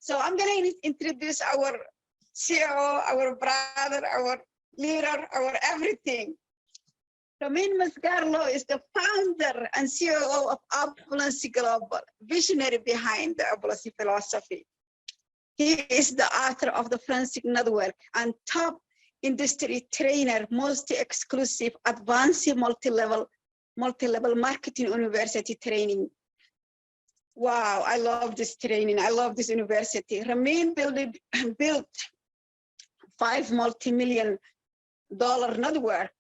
So I'm going to introduce our CEO, our brother, our leader, our everything. Ramin Masgarlo is the founder and CEO of Abundance Global, visionary behind the Abundance philosophy. He is the author of the Forensic Network and top industry trainer, most exclusive advanced multi-level marketing university training. Wow, I love this training. I love this university. Ramin built 5 multi-million-dollar network,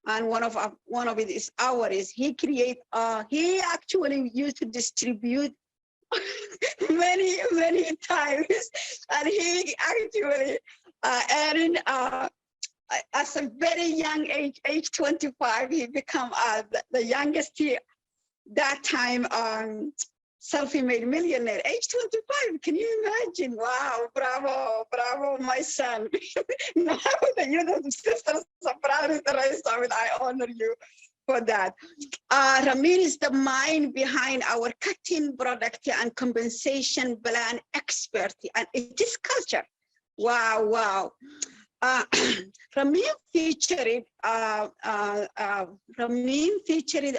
and one of it is ours. He actually used to distribute many times, and he actually earned as a very young age 25, he became the youngest that time self-made millionaire, age 25. Can you imagine? Wow, bravo, my son. Now that you're the sisters of brothers, I honor you for that. Ramin is the mind behind our cutting product and compensation plan expert, and it is culture. Wow. Ramin featured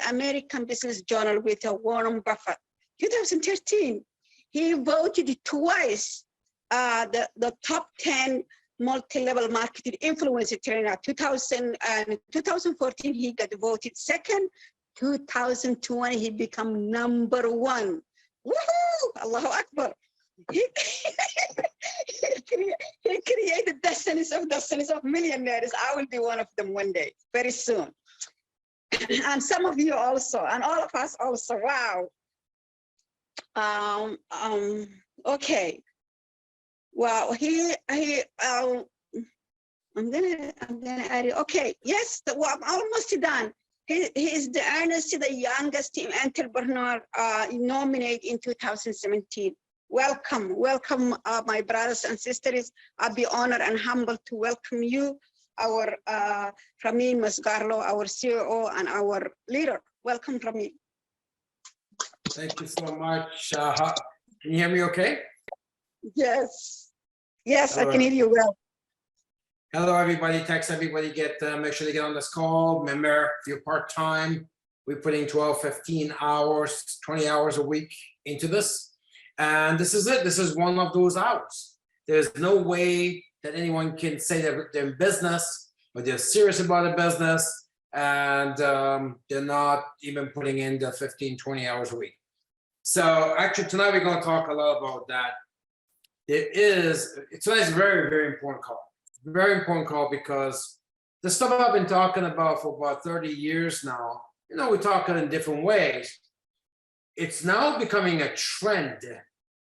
American Business Journal with Warren Buffett. 2013, he voted twice the top 10 multi-level marketing influencer trainer. 2014, he got voted second. 2020, he became number 1. Woohoo! Allahu Akbar. He created destinies of millionaires. I will be one of them one day, very soon. And some of you also, and all of us also. Wow. Okay. Wow. I'm gonna add it. Okay. Yes. I'm almost done. He is the Ernest, the youngest entrepreneur nominated in 2017. Welcome, my brothers and sisters. I'll be honored and humbled to welcome you, our Ramin Masgarlo, our CEO and our leader. Welcome, Ramin. Thank you so much. Can you hear me okay? Yes, I can hear you well. Hello, everybody. Text everybody, make sure they get on this call. Remember, if you're part-time, we're putting 12, 15 hours, 20 hours a week into this. And this is it. This is one of those hours. There's no way that anyone can say that they're in business, or they're serious about a business, and they're not even putting in the 15, 20 hours a week. So actually tonight we're going to talk a lot about that. It's a very important call. Very important call, because the stuff I've been talking about for about 30 years now, we're talking in different ways. It's now becoming a trend.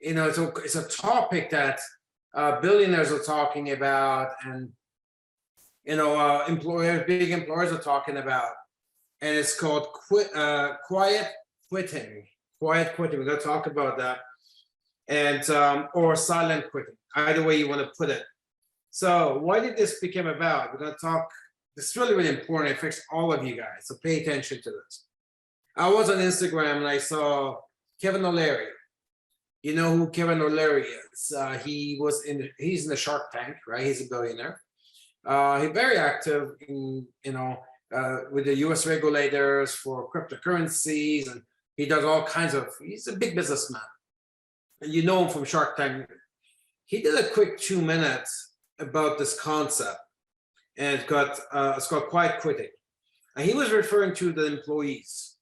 It's a topic that billionaires are talking about, and big employers are talking about, and it's called quiet quitting. Quiet quitting. We're going to talk about that, and or silent quitting. Either way you want to put it. So why did this become about? We're going to talk. This is really important. It affects all of you guys. So pay attention to this. I was on Instagram and I saw Kevin O'Leary. You know who Kevin O'Leary is? He's in the Shark Tank, right? He's a billionaire. He's very active in, with the U.S. regulators for cryptocurrencies, and he does all kinds of. He's a big businessman, and you know him from Shark Tank. He did a quick 2 minutes about this concept, and it's called quiet quitting, and he was referring to the employees,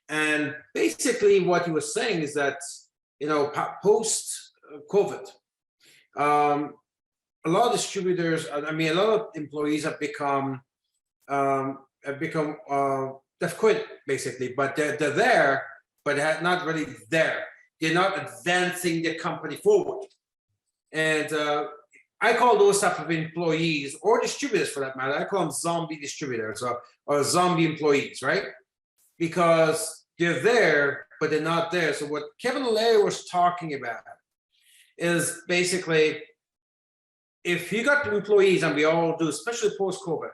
and basically what he was saying is that. Post COVID, a lot of distributors, a lot of employees have they've quit basically, but they're there, but they're not really there. They're not advancing the company forward. And I call those type of employees, or distributors for that matter, I call them zombie distributors or zombie employees, right? Because they're there, but they're not there. So what Kevin O'Leary was talking about is basically, if you got employees, and we all do, especially post-COVID,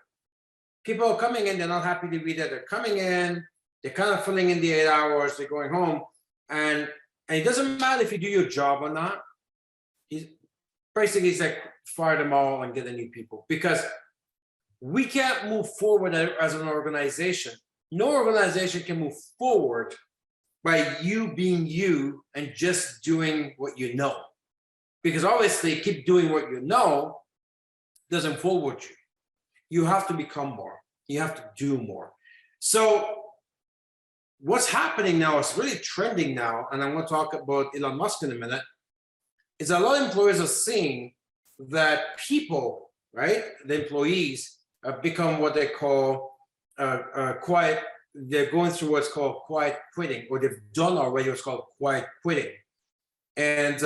people are coming in, they're not happy to be there. They're coming in, they're kind of filling in the 8 hours, they're going home, and it doesn't matter if you do your job or not. he's basically he's like fire them all and get the new people, because we can't move forward as an organization. No organization can move forward by you being you and just doing what you know. Because obviously keep doing what you know doesn't forward you. You have to become more. You have to do more. So what's happening now is really trending now, and I'm going to talk about Elon Musk in a minute, is a lot of employers are seeing that people, right, the employees become what they call quiet, they're going through what's called quiet quitting, or they've done already what's called quiet quitting. And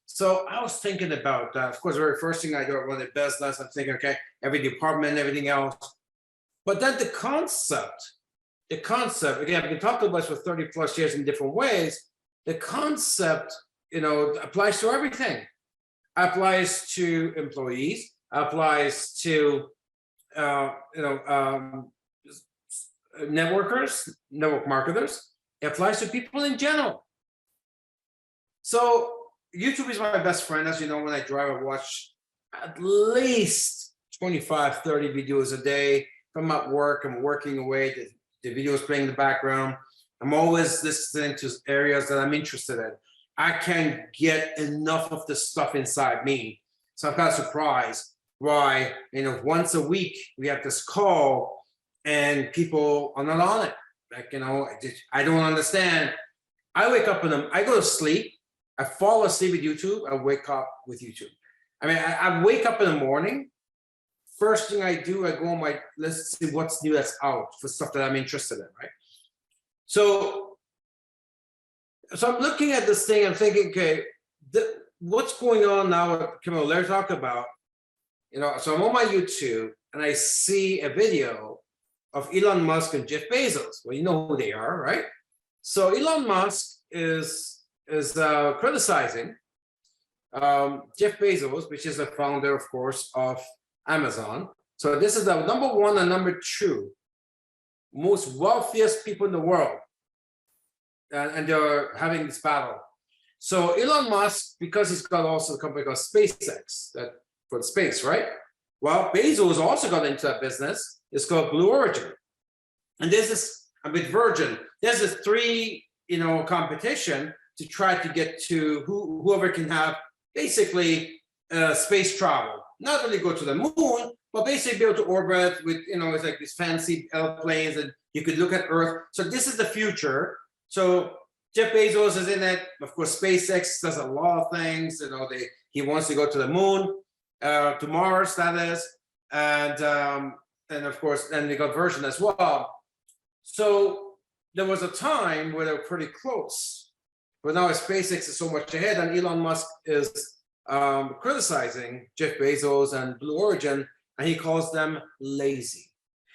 so I was thinking about that. Of course, the very first thing I do, I run the business, I'm thinking, okay, every department, everything else. But then the concept, again, I've been talking about this for 30 plus years in different ways. The concept, applies to everything. Applies to employees, applies to, networkers, network marketers. It applies to people in general. So YouTube is my best friend. As you know, when I drive, I watch at least 25, 30 videos a day. If I'm at work, I'm working away, the video is playing in the background. I'm always listening to areas that I'm interested in. I can't get enough of the stuff inside me. So I'm kind of surprised why, once a week we have this call and people are not on it. Like, I don't understand. I wake up I go to sleep, I fall asleep with YouTube, I wake up with YouTube. I mean, I wake up in the morning, first thing I do, I go on let's see what's new that's out for stuff that I'm interested in, right? So I'm looking at this thing, I'm thinking, okay, what's going on now? Let's talk about, so I'm on my YouTube and I see a video of Elon Musk and Jeff Bezos. Well, you know who they are, right? So Elon Musk is criticizing Jeff Bezos, which is the founder, of course, of Amazon. So this is the number one and number two most wealthiest people in the world. And they're having this battle. So Elon Musk, because he's got also a company called SpaceX, that for space, right? Well, Bezos also got into that business. It's called Blue Origin. And there's this, with Virgin, there's this three, competition to try to get to whoever can have basically space travel. Not really go to the moon, but basically be able to orbit with, it's like these fancy airplanes and you could look at Earth. So this is the future. So Jeff Bezos is in it. Of course, SpaceX does a lot of things. He wants to go to the moon, to Mars, that is, and of course, then they got Virgin as well. So there was a time where they were pretty close, but now SpaceX is so much ahead, and Elon Musk is criticizing Jeff Bezos and Blue Origin, and he calls them lazy.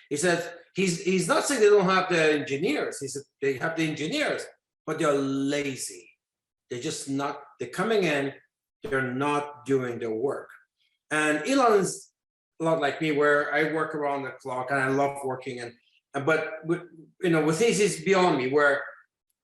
He said he's not saying they don't have the engineers. He said they have the engineers, but they're lazy. They're just not, they're coming in, they're not doing their work. And Elon's a lot like me, where I work around the clock and I love working. But with things is beyond me, where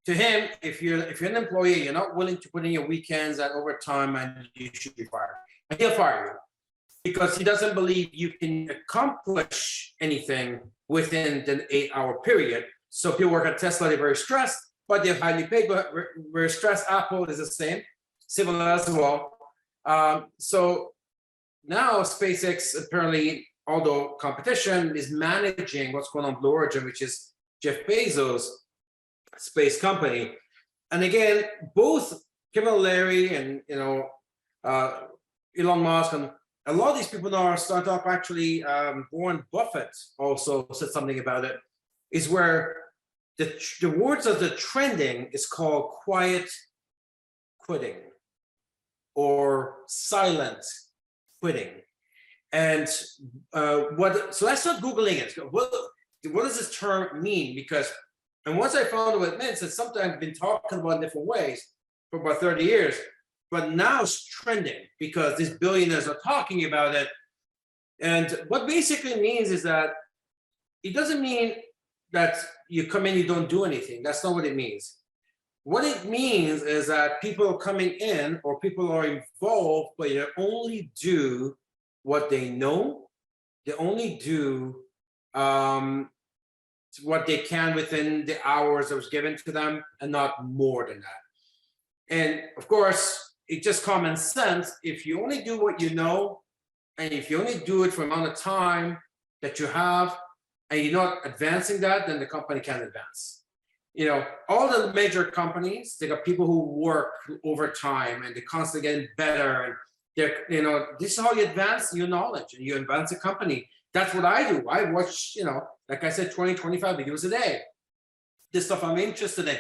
to him, if you're an employee, you're not willing to put in your weekends and overtime, and you should be fired. And he'll fire you, because he doesn't believe you can accomplish anything within the 8-hour period. So people work at Tesla, they're very stressed, but they're highly paid, but very stressed. Apple is the same, similar as well. So now SpaceX apparently, although competition, is managing what's going on Blue Origin, which is Jeff Bezos' space company. And again, both Larry and Elon Musk and a lot of these people now are starting up. Actually, Warren Buffett also said something about it. Is where the words of the trending is called quiet quitting or silent quitting. And so let's start Googling it. What does this term mean? Because, and once I found out what it meant, it's something I've been talking about in different ways for about 30 years, but now it's trending because these billionaires are talking about it. And what basically means is that it doesn't mean that you come in, you don't do anything. That's not what it means. what it means is that people are coming in or people are involved, but they only do what they know. They only do what they can within the hours that was given to them and not more than that. And of course, it's just common sense. If you only do what you know, and if you only do it for the amount of time that you have, and you're not advancing that, then the company can't advance. You know, all the major companies, they got people who work overtime and they're constantly getting better. And they're, you know, this is how you advance your knowledge and you advance a company. That's what I do. I watch, you know, like I said, 20, 25 videos a day. This stuff I'm interested in.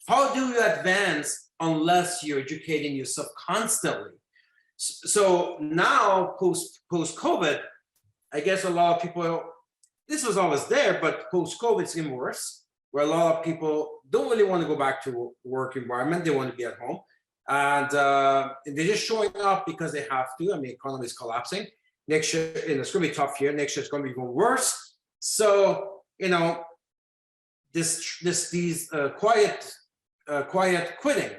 How do you advance unless you're educating yourself constantly? So now, post-COVID, I guess a lot of people, this was always there, but post-COVID it's even worse, where a lot of people don't really want to go back to work environment. They want to be at home. And they're just showing up because they have to. I mean, the economy is collapsing. Next year, you know, it's going to be a tough year. Next year, it's going to be even worse. So, you know, these quiet quitting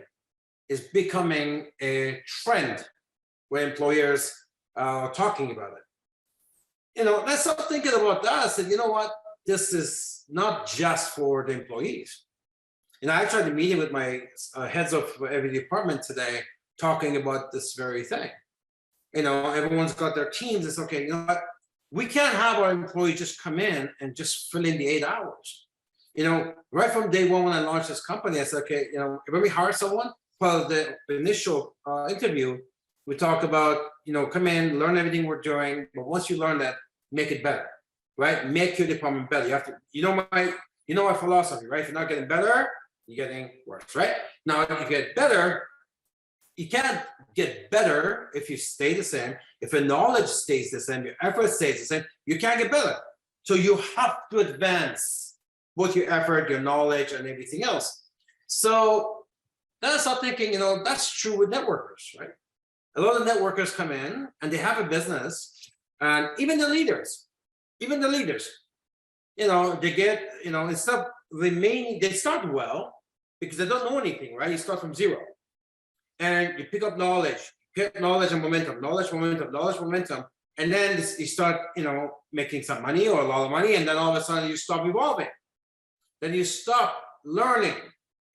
is becoming a trend where employers are talking about it. You know, let's start thinking about that. I said, you know what? This is not just for the employees. And I actually had a meeting with my heads of every department today, talking about this very thing. You know, everyone's got their teams. It's okay. You know what? We can't have our employees just come in and just fill in the 8 hours. You know, right from day one when I launched this company, I said, okay, you know, when we hire someone, well, the initial interview, we talk about, you know, come in, learn everything we're doing, but once you learn that, make it better, right? Make your department better. You have to, you know my philosophy, right? If you're not getting better, you're getting worse, right? Now, if you get better, you can't get better if you stay the same. If your knowledge stays the same, your effort stays the same, you can't get better. So you have to advance both your effort, your knowledge, and everything else. So then I start thinking, you know, that's true with networkers, right? A lot of networkers come in and they have a business, and even the leaders, you know, they get, you know, instead of remaining, they start well because they don't know anything, right? You start from zero and you pick up knowledge, and momentum, and then you start, you know, making some money or a lot of money, and then all of a sudden you stop evolving. Then you stop learning,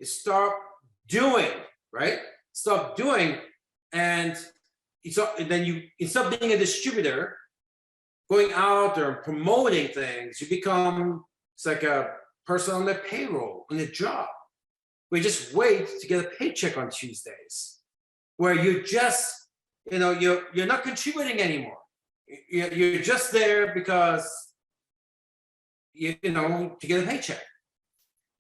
you stop doing, right? Stop doing, and then you, instead of being a distributor, going out there and promoting things, you become, it's like a person on the payroll, on the job. We just wait to get a paycheck on Tuesdays, where you just, you know, you're not contributing anymore. You're just there because you know, to get a paycheck.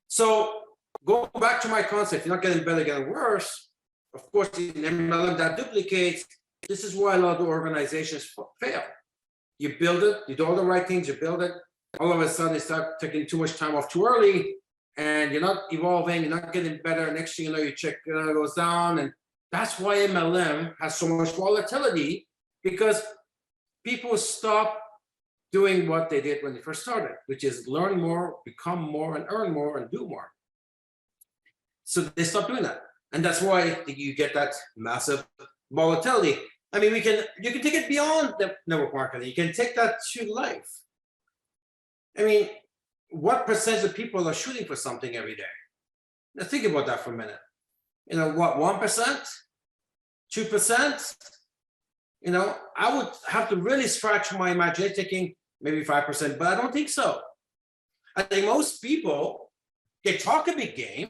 So go back to my concept, you're not getting better, getting worse. Of course, in MLM that duplicates. This is why a lot of organizations fail. You build it, you do all the right things, you build it. All of a sudden, they start taking too much time off too early, and you're not evolving, you're not getting better. Next thing you know, your check goes down. And that's why MLM has so much volatility, because people stop doing what they did when they first started, which is learn more, become more, and earn more, and do more. So they stop doing that. And that's why you get that massive volatility. I mean, you can take it beyond the network marketing. You can take that to life. I mean, what percentage of people are shooting for something every day? Now think about that for a minute. You know, what, 1%, 2%? You know, I would have to really scratch my imagination, thinking maybe 5%, but I don't think so. I think most people, they talk a big game,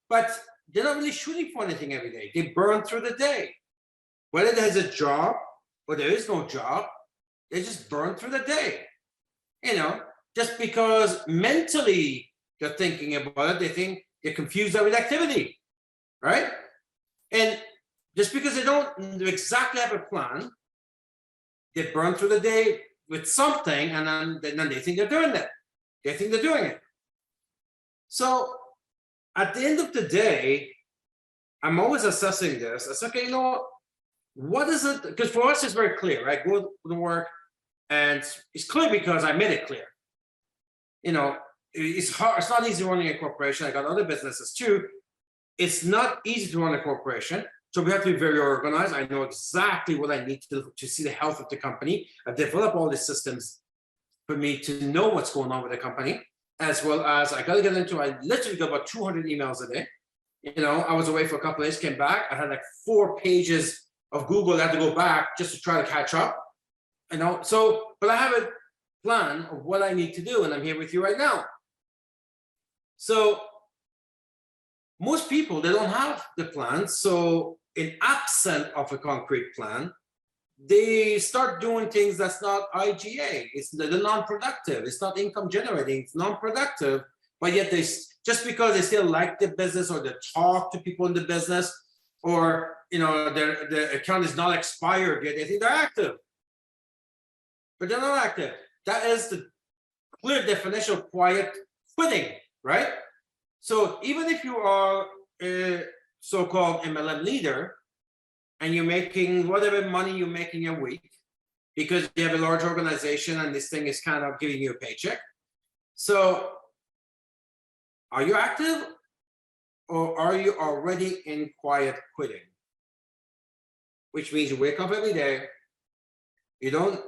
but they're not really shooting for anything every day. They burn through the day. Whether there's a job or there is no job, they just burn through the day. You know, just because mentally they're thinking about it, they think they're confused with activity, right? And just because they don't exactly have a plan, they burn through the day with something, and then they think they're doing it. They think they're doing it. So at the end of the day, I'm always assessing this. I say, okay, you know what is it? Because for us, it's very clear, right? Go to work, and it's clear because I made it clear. You know, it's hard. It's not easy running a corporation. I got other businesses too, it's not easy to run a corporation. So we have to be very organized. I know exactly what I need to see the health of the company. I've developed all the systems for me to know what's going on with the company, as well as I got to get into, I literally got about 200 emails a day. You know, I was away for a couple of days, came back. I had like 4 pages of Google. I had to go back just to try to catch up. You know, so, but I have a plan of what I need to do, and I'm here with you right now. So most people, they don't have the plan. So in absent of a concrete plan, they start doing things that's not IGA. It's the non-productive. It's not income generating. It's non-productive. But yet they, just because they still like the business, or they talk to people in the business, or you know their account is not expired yet, they think they're active, but they're not active. That is the clear definition of quiet quitting, right? So even if you are a so-called MLM leader, and you're making whatever money you're making a week, because you have a large organization and this thing is kind of giving you a paycheck. So are you active, or are you already in quiet quitting? Which means you wake up every day, you don't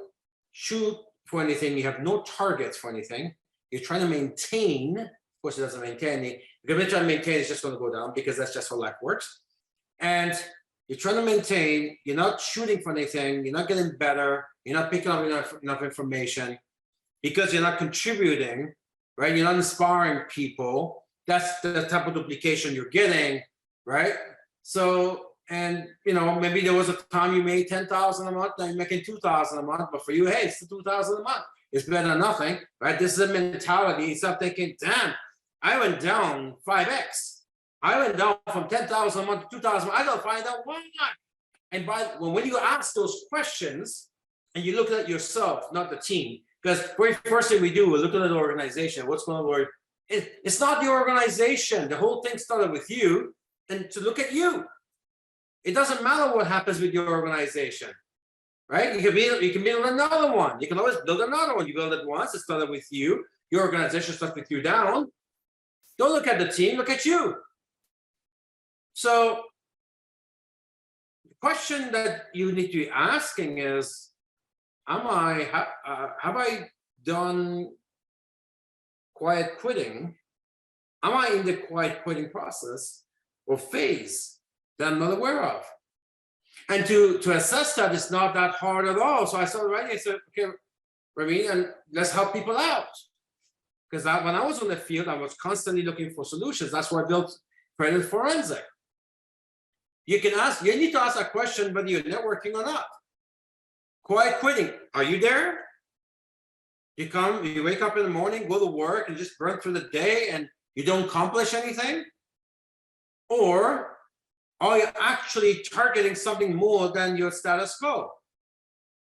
shoot for anything, you have no targets for anything, you're trying to maintain. Of course, it doesn't maintain. If you're trying to maintain, it's just going to go down, because that's just how life works. And you're trying to maintain, you're not shooting for anything, you're not getting better, you're not picking up enough information, because you're not contributing, right? You're not inspiring people. That's the type of duplication you're getting, right? So, and you know, maybe there was a time you made 10,000 a month, now you're making 2,000 a month, but for you, hey, it's the 2,000 a month. It's better than nothing, right? This is a mentality. Stop thinking, damn, I went down 5x. I went down from 10,000 a month to 2,000. I gotta find out why. And when you ask those questions, and you look at yourself, not the team, because very first thing we do, we're looking at the organization. What's going on? It's not the organization. The whole thing started with you, and to look at you. It doesn't matter what happens with your organization, right? You can build another one. You can always build another one. You build it once. It started with you. Your organization starts with you down. Don't look at the team. Look at you. So the question that you need to be asking is, have I done quiet quitting? Am I in the quiet quitting process or phase that I'm not aware of? And to assess that is not that hard at all. So I started writing, I said, okay, Ramin, and let's help people out. Because when I was on the field, I was constantly looking for solutions. That's why I built Credit Forensic. You need to ask that question whether you're networking or not. Quiet quitting, are you there? You wake up in the morning, go to work, and just burn through the day, and you don't accomplish anything? Or are you actually targeting something more than your status quo?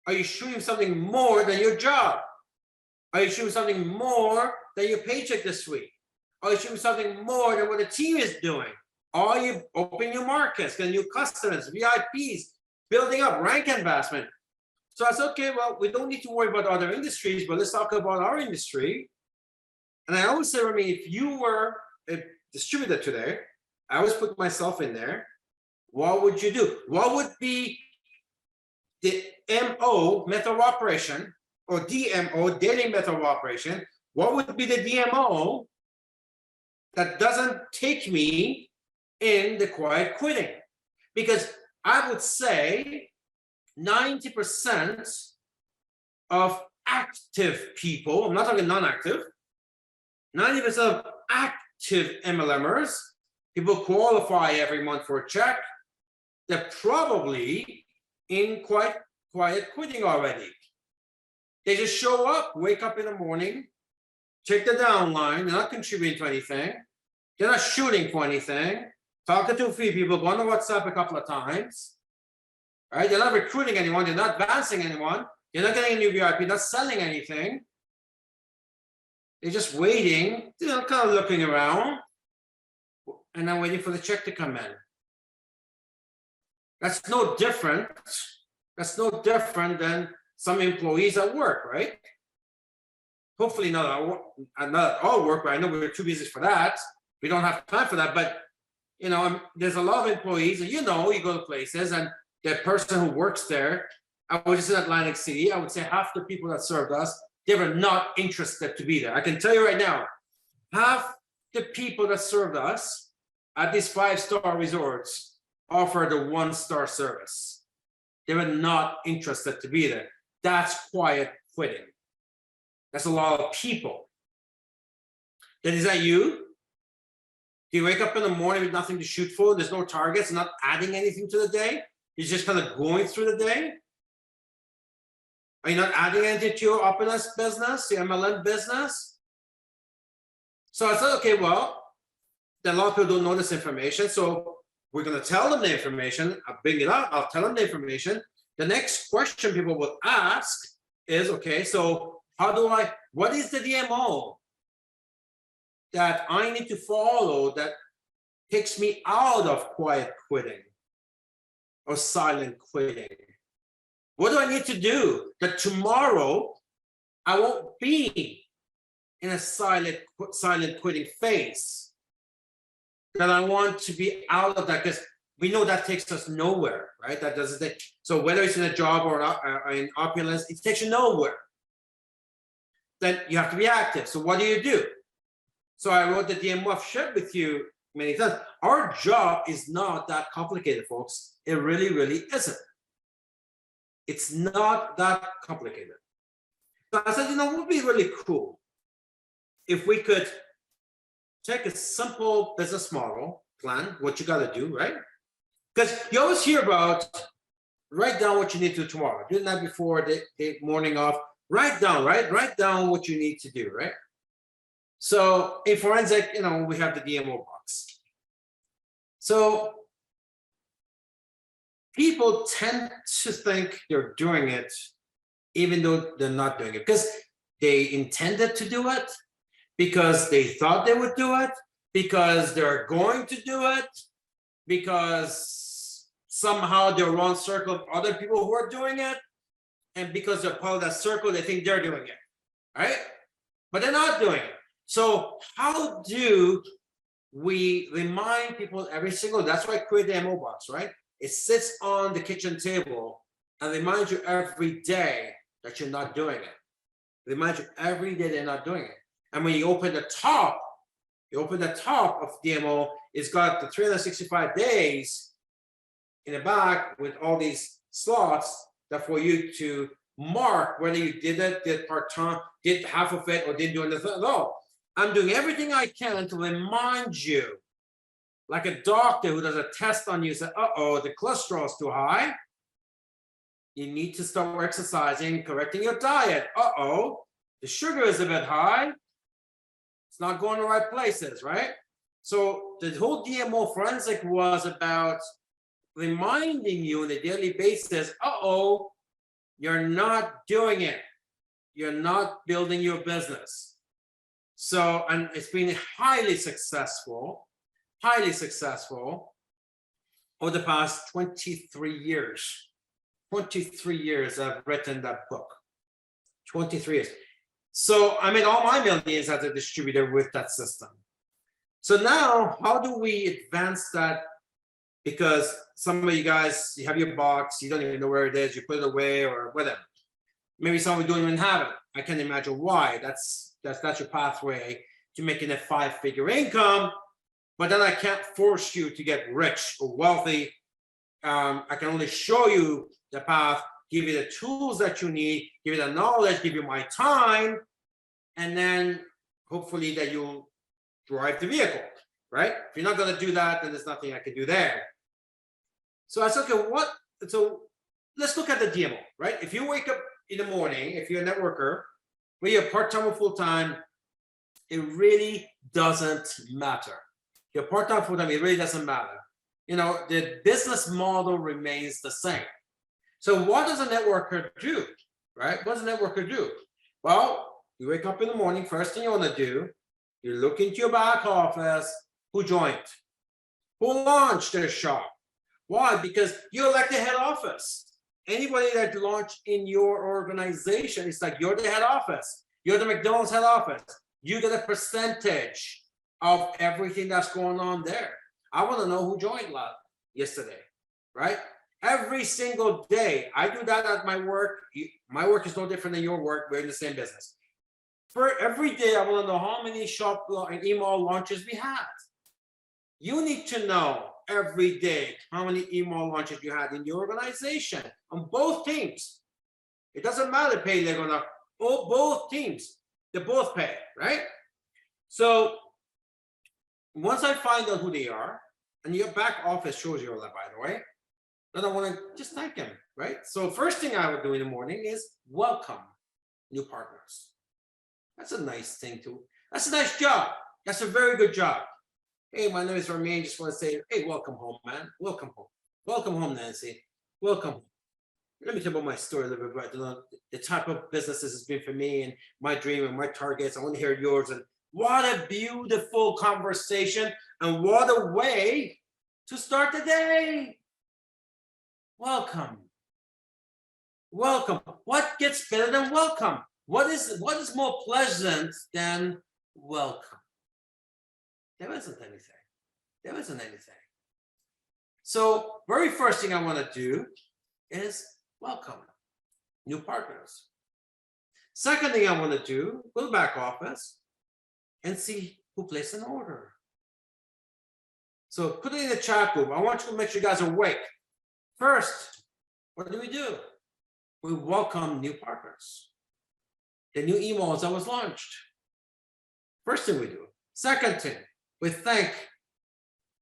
Are you shooting something more than your job? Are you shooting something more than your paycheck this week? Are you shooting something more than what the team is doing? Are you opening new markets, getting new customers, VIPs, building up rank investment? So I said, okay, well, we don't need to worry about other industries, but let's talk about our industry. And I always say, I mean, if you were a distributor today, I always put myself in there. What would you do? What would be the MO, method of operation, or DMO, daily method of operation? What would be the DMO that doesn't take me in the quiet quitting? Because I would say 90% of active people, I'm not talking non-active, 90% of active MLMers, people qualify every month for a check, they're probably in quiet quitting already. They just show up, wake up in the morning, check the downline, they're not contributing to anything, they're not shooting for anything, talking to a few people, going to WhatsApp a couple of times, right? They're not recruiting anyone, they're not advancing anyone, they're not getting a new VIP, not selling anything. They're just waiting, you know, kind of looking around, and then waiting for the check to come in. That's no different. That's no different than some employees at work, right? Hopefully not at all work, but I know we're too busy for that. We don't have time for that, but You know, there's a lot of employees, and you know, you go to places, and the person who works there, I was just in Atlantic City, I would say half the people that served us, they were not interested to be there. I can tell you right now, half the people that served us at these 5-star resorts offered a 1-star service. They were not interested to be there. That's quiet quitting. That's a lot of people. Then is that you? Do you wake up in the morning with nothing to shoot for? There's no targets, not adding anything to the day? You're just kind of going through the day? Are you not adding anything to your opulence business, your MLM business? So I said, okay, well, then a lot of people don't know this information. So we're going to tell them the information. I'll bring it up. I'll tell them the information. The next question people will ask is, okay, so what is the DMO that I need to follow that takes me out of quiet quitting or silent quitting? What do I need to do that tomorrow I won't be in a silent quitting phase? That I want to be out of that, because we know that takes us nowhere, right? That doesn't take, so whether it's in a job or in opulence, it takes you nowhere. Then you have to be active. So what do? So I wrote the DMO. I've shared with you many times. Our job is not that complicated, folks. It really, really isn't. It's not that complicated. So I said, you know, what would be really cool if we could take a simple business model, plan what you got to do, right? Because you always hear about write down what you need to do tomorrow. Do that before the morning off. Write down, right? Write down what you need to do, right? So in forensic, you know, we have the DMO box. So people tend to think they're doing it, even though they're not doing it, because they intended to do it, because they thought they would do it, because they're going to do it, because somehow they're one circle of other people who are doing it, and because they're part of that circle, they think they're doing it, right? But they're not doing it. So how do we remind people every single, that's why I create the MO box, right? It sits on the kitchen table and reminds you every day that you're not doing it. It reminds you every day they're not doing it. And when you open the top of DMO, it's got the 365 days in the back with all these slots that for you to mark whether you did it, did part-time, did half of it, or didn't do anything at all. I'm doing everything I can to remind you, like a doctor who does a test on you, say, uh-oh, the cholesterol is too high. You need to start exercising, correcting your diet. Uh-oh, the sugar is a bit high. It's not going to the right places, right? So the whole DMO forensic was about reminding you on a daily basis, uh-oh, you're not doing it. You're not building your business. So, and it's been highly successful over the past 23 years. 23 years I've written that book. 23 years. So I made all my millions as a distributor with that system. So now, how do we advance that? Because some of you guys, you have your box, you don't even know where it is, you put it away or whatever. Maybe some of you don't even have it. I can imagine why. That's your pathway to making a 5-figure income. But then I can't force you to get rich or wealthy. I can only show you the path, give you the tools that you need, give you the knowledge, give you my time, and then hopefully that you'll drive the vehicle, right? If you're not going to do that, then there's nothing I can do there. So I said, okay, so let's look at the DMO, right? If you wake up in the morning, if you're a networker, whether you're part-time or full-time, it really doesn't matter. If you're part-time, full-time, it really doesn't matter. You know, the business model remains the same. So what does a networker do, right? What does a networker do? Well, you wake up in the morning, first thing you want to do, you look into your back office, who joined? Who launched their shop? Why? Because you're like the head office. Anybody that launched in your organization, it's like you're the head office. You're the McDonald's head office. You get a percentage of everything that's going on there. I want to know who joined yesterday, right? Every single day. I do that at my work. My work is no different than your work. We're in the same business. For every day, I want to know how many shop and email launches we had. You need to know every day how many email launches you had in your organization on both teams. It doesn't matter pay they're gonna, both teams, they both pay, right? So once I find out who they are, and your back office shows you all that, by the way, then I want to just thank them, right? So first thing I would do in the morning is welcome new partners. That's a nice thing too. That's a nice job. That's a very good job. Hey, my name is Ramin. Just want to say, hey, welcome home, man. Welcome home. Welcome home, Nancy. Welcome home. Let me tell you about my story a little bit, right? You know, the type of business this has been for me and my dream and my targets. I want to hear yours. And what a beautiful conversation and what a way to start the day. Welcome. Welcome. What gets better than welcome? What is more pleasant than welcome? There isn't anything. There isn't anything. So very first thing I want to do is welcome new partners. Second thing I want to do, go to back office and see who placed an order. So put it in the chat group. I want you to make sure you guys are awake. First, what do? We welcome new partners. The new emails that was launched. First thing we do. Second thing, we thank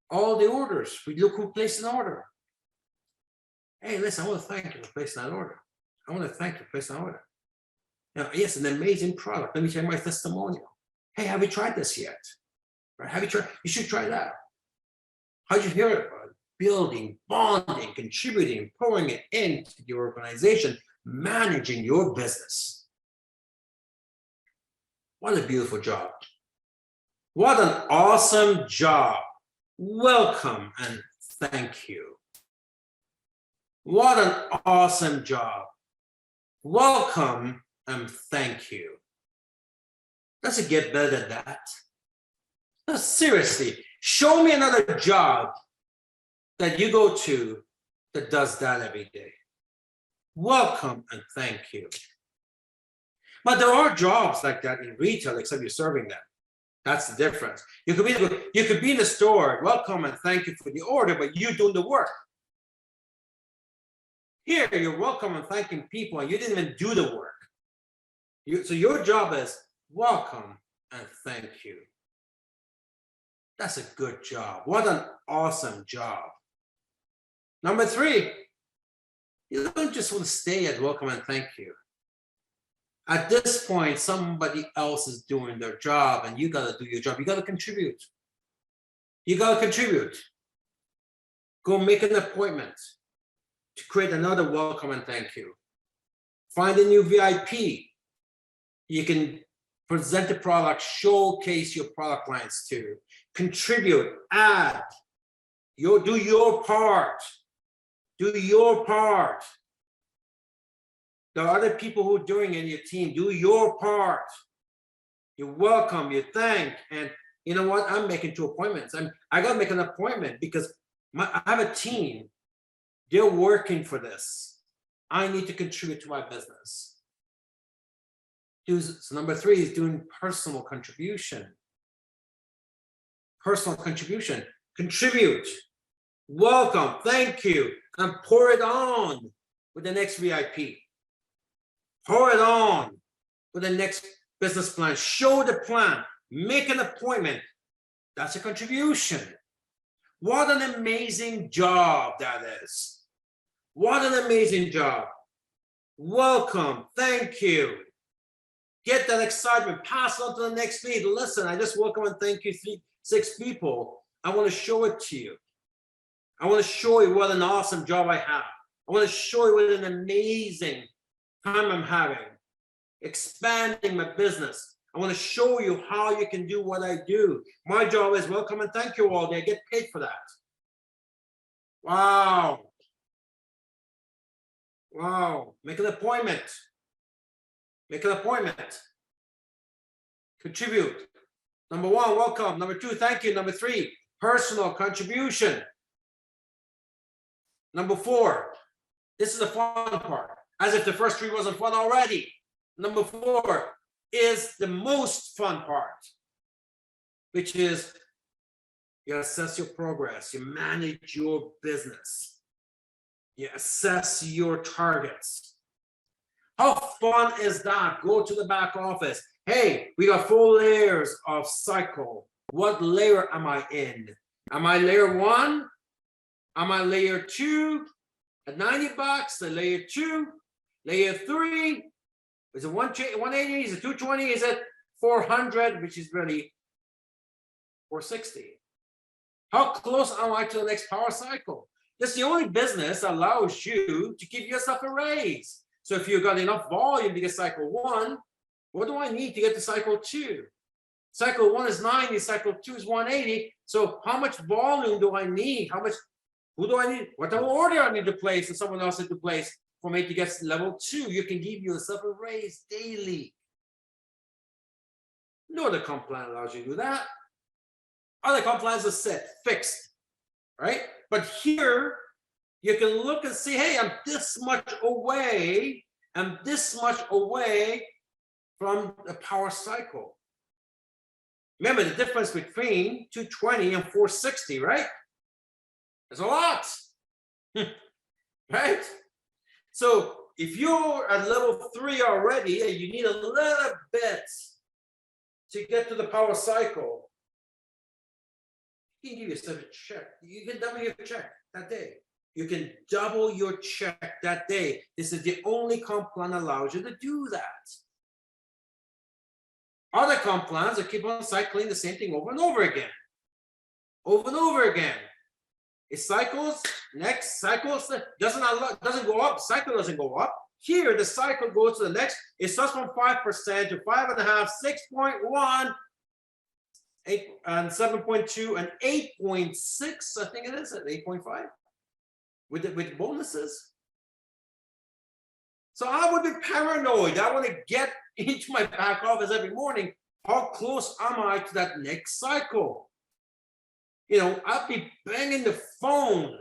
all the orders. We look who placed an order. Hey, listen, I want to thank you for placing that order. I want to thank you for placing that order. Now, yes, an amazing product. Let me share my testimonial. Hey, have you tried this yet? Right? Have you tried? You should try that. How'd you hear it? Building, bonding, contributing, pouring it into your organization, managing your business. What a beautiful job. What an awesome job. Welcome and thank you. What an awesome job. Welcome and thank you. Does it get better than that? No, seriously, show me another job that you go to that does that every day. Welcome and thank you. But there are jobs like that in retail, except you're serving them. That's the difference. You could be in the store, welcome and thank you for the order, but you're doing the work. Here, you're welcome and thanking people, and you didn't even do the work. So your job is welcome and thank you. That's a good job. What an awesome job. Number 3, you don't just want to stay at welcome and thank you. At this point, somebody else is doing their job and you got to do your job. You got to contribute. You got to contribute. Go make an appointment to create another welcome and thank you. Find a new VIP. You can present the product, showcase your product lines to. Contribute, add. Do your part. Do your part. There are other people who are doing it in your team. Do your part. You welcome, you thank, and you know what? I'm making 2 appointments. I got to make an appointment because I have a team. They're working for this. I need to contribute to my business. So number 3 is doing personal contribution. Personal contribution. Contribute. Welcome. Thank you. And pour it on with the next VIP. Pour it on with the next business plan. Show the plan. Make an appointment. That's a contribution. What an amazing job that is. What an amazing job. Welcome. Thank you. Get that excitement. Pass on to the next lead. Listen, I just welcome and thank you 6 people. I want to show it to you. I want to show you what an awesome job I have. I want to show you what an amazing time I'm having. Expanding my business. I want to show you how you can do what I do. My job is welcome and thank you all day. I get paid for that. Wow. Wow. Make an appointment. Make an appointment. Contribute. Number 1, welcome. Number 2, thank you. Number 3, personal contribution. Number 4, this is the fun part, as if the first 3 wasn't fun already. Number 4 is the most fun part, which is you assess your progress, you manage your business, you assess your targets. How fun is that? Go to the back office. Hey, we got 4 layers of cycle. What layer am I in? Am I layer 1? Am I layer 2? At $90, the layer 2, layer 3. Is it 180? Is it 220? Is it 400? Which is really 460. How close am I to the next power cycle? This is the only business that allows you to give yourself a raise. So if you've got enough volume to get cycle 1, what do I need to get to cycle 2? Cycle 1 is 90, cycle 2 is 180. So how much volume do I need? Who do I need? What type of order I need to place and someone else need to place for me to get level 2? You can give yourself a raise daily. No other comp plan allows you to do that. Other comp plans are set, fixed, right? But here, you can look and see, hey, I'm this much away, I'm this much away from the power cycle. Remember the difference between 220 and 460, right? There's a lot, right? So if you're at level 3 already and you need a little bit to get to the power cycle, you can give yourself a check. You can double your check that day. You can double your check that day. This is the only comp plan that allows you to do that. Other comp plans that keep on cycling the same thing over and over again. Over and over again. It cycles, next cycle doesn't go up, cycle doesn't go up. Here, the cycle goes to the next. It starts from 5% to 5.5, 6.1, 8 and 7.2 and 8.6. I think it is at 8.5 with bonuses. So I would be paranoid. I want to get into my back office every morning. How close am I to that next cycle? You know, I'll be banging the phone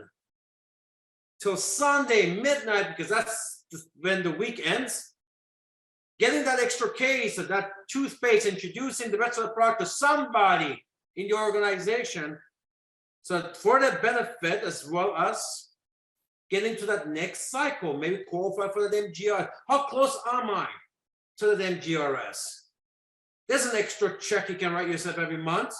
till Sunday midnight because that's when the week ends. Getting that extra case of that toothpaste, introducing the rest of the product to somebody in your organization. So for their benefit, as well as getting to that next cycle, maybe qualify for the MGR. How close am I to the MGRS? There's an extra check you can write yourself every month.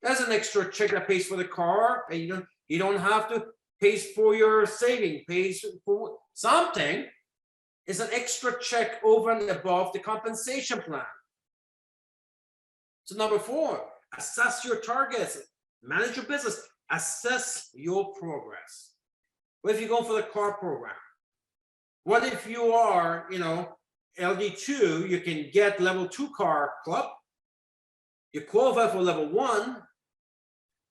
There's an extra check that pays for the car, and you don't have to pay for your saving, pays for something. It's an extra check over and above the compensation plan. So number 4, assess your targets, manage your business, assess your progress. What if you're going for the car program? What if you are, LD2, you can get level 2 car club. You qualify for level 1,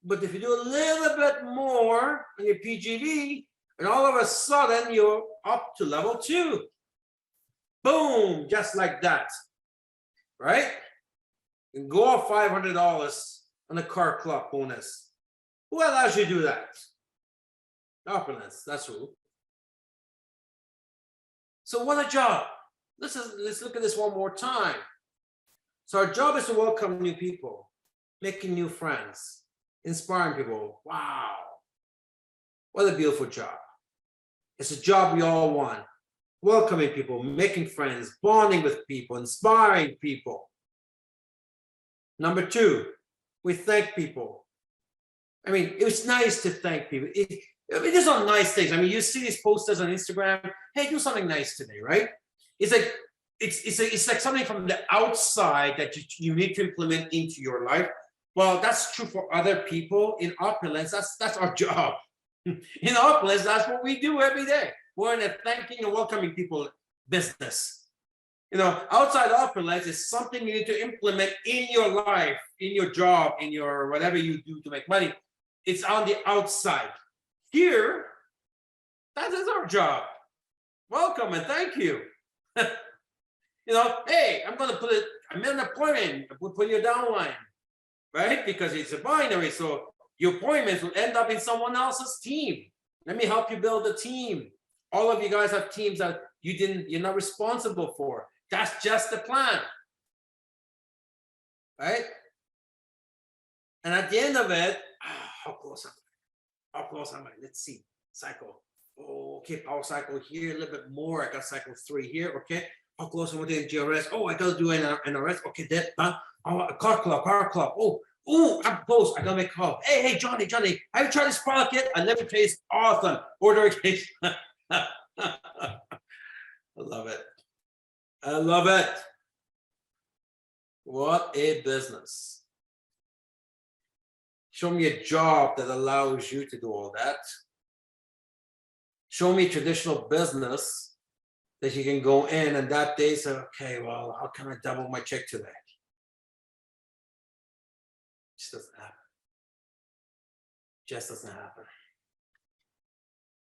but if you do a little bit more on your PGV, and all of a sudden you're up to level 2. Boom, just like that, right? And go up $500 on the car club bonus. Who allows you to do that? Opulence, that's who. So what a job. Let's look at this one more time. So our job is to welcome new people, making new friends, inspiring people. Wow, what a beautiful job. It's a job we all want. Welcoming people, making friends, bonding with people, inspiring people. Number 2, we thank people. I mean, it was nice to thank people. These are nice things. I mean, you see these posters on Instagram. Hey, do something nice today, right? It's like it's like something from the outside that you need to implement into your life. Well, that's true for other people. In Opulence, that's our job. In Opulence, that's what we do every day. We're in a thanking and welcoming people business. Outside Opulence is something you need to implement in your life, in your job, in your whatever you do to make money. It's on the outside. Here, that is our job. Welcome and thank you. Hey, I'm in an appointment. We'll put your downline. right? Because it's a binary. So your appointments will end up in someone else's team. Let me help you build a team. All of you guys have teams that you're not responsible for. That's just the plan, right? And at the end of it, how close am I? How close am I? Let's see. Cycle. Oh, okay, power cycle here, a little bit more. I got cycle 3 here. Okay. How close am I to GRS? Oh, I gotta do an RS. Okay, that done. Oh, a car club. Oh, I'm close. I gotta make a call. Hey, Johnny, have you tried this product yet? I never taste awesome. Order it. I love it. I love it. What a business. Show me a job that allows you to do all that. Show me traditional business that you can go in and that day say, okay, well, how can I double my check today? Just doesn't happen. Just doesn't happen.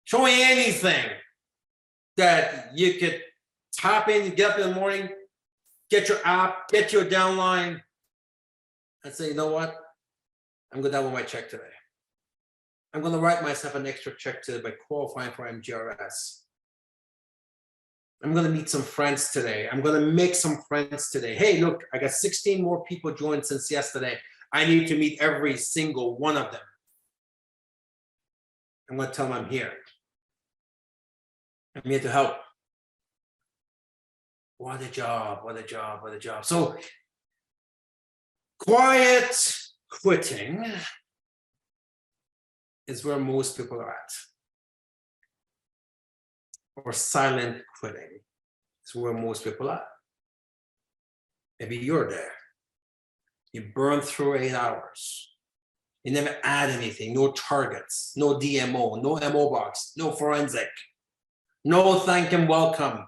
Show me anything that you could tap in, get up in the morning, get your app, get your downline, and say, you know what? I'm gonna double my check today. I'm gonna write myself an extra check today by qualifying for MGRS. I'm gonna meet some friends today. I'm gonna make some friends today. Hey, look, I got 16 more people joined since yesterday. I need to meet every single one of them. I'm gonna tell them I'm here. I'm here to help. What a job, what a job, what a job. So quiet quitting is where most people are at. Or silent quitting is where most people are. Maybe you're there. You burn through 8 hours. You never add anything, no targets, no DMO, no MO box, no forensic, no thank and welcome,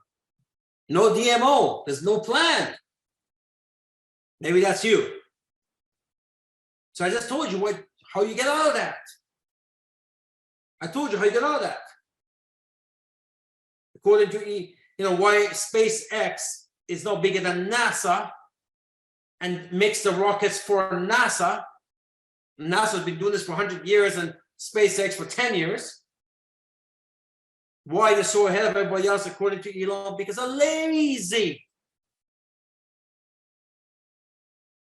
no DMO, there's no plan. Maybe that's you. So I just told you how you get out of that. I told you how you get out of that. According to why SpaceX is no bigger than NASA and makes the rockets for NASA. NASA's been doing this for 100 years and SpaceX for 10 years. Why they're so ahead of everybody else, according to Elon? Because they're lazy.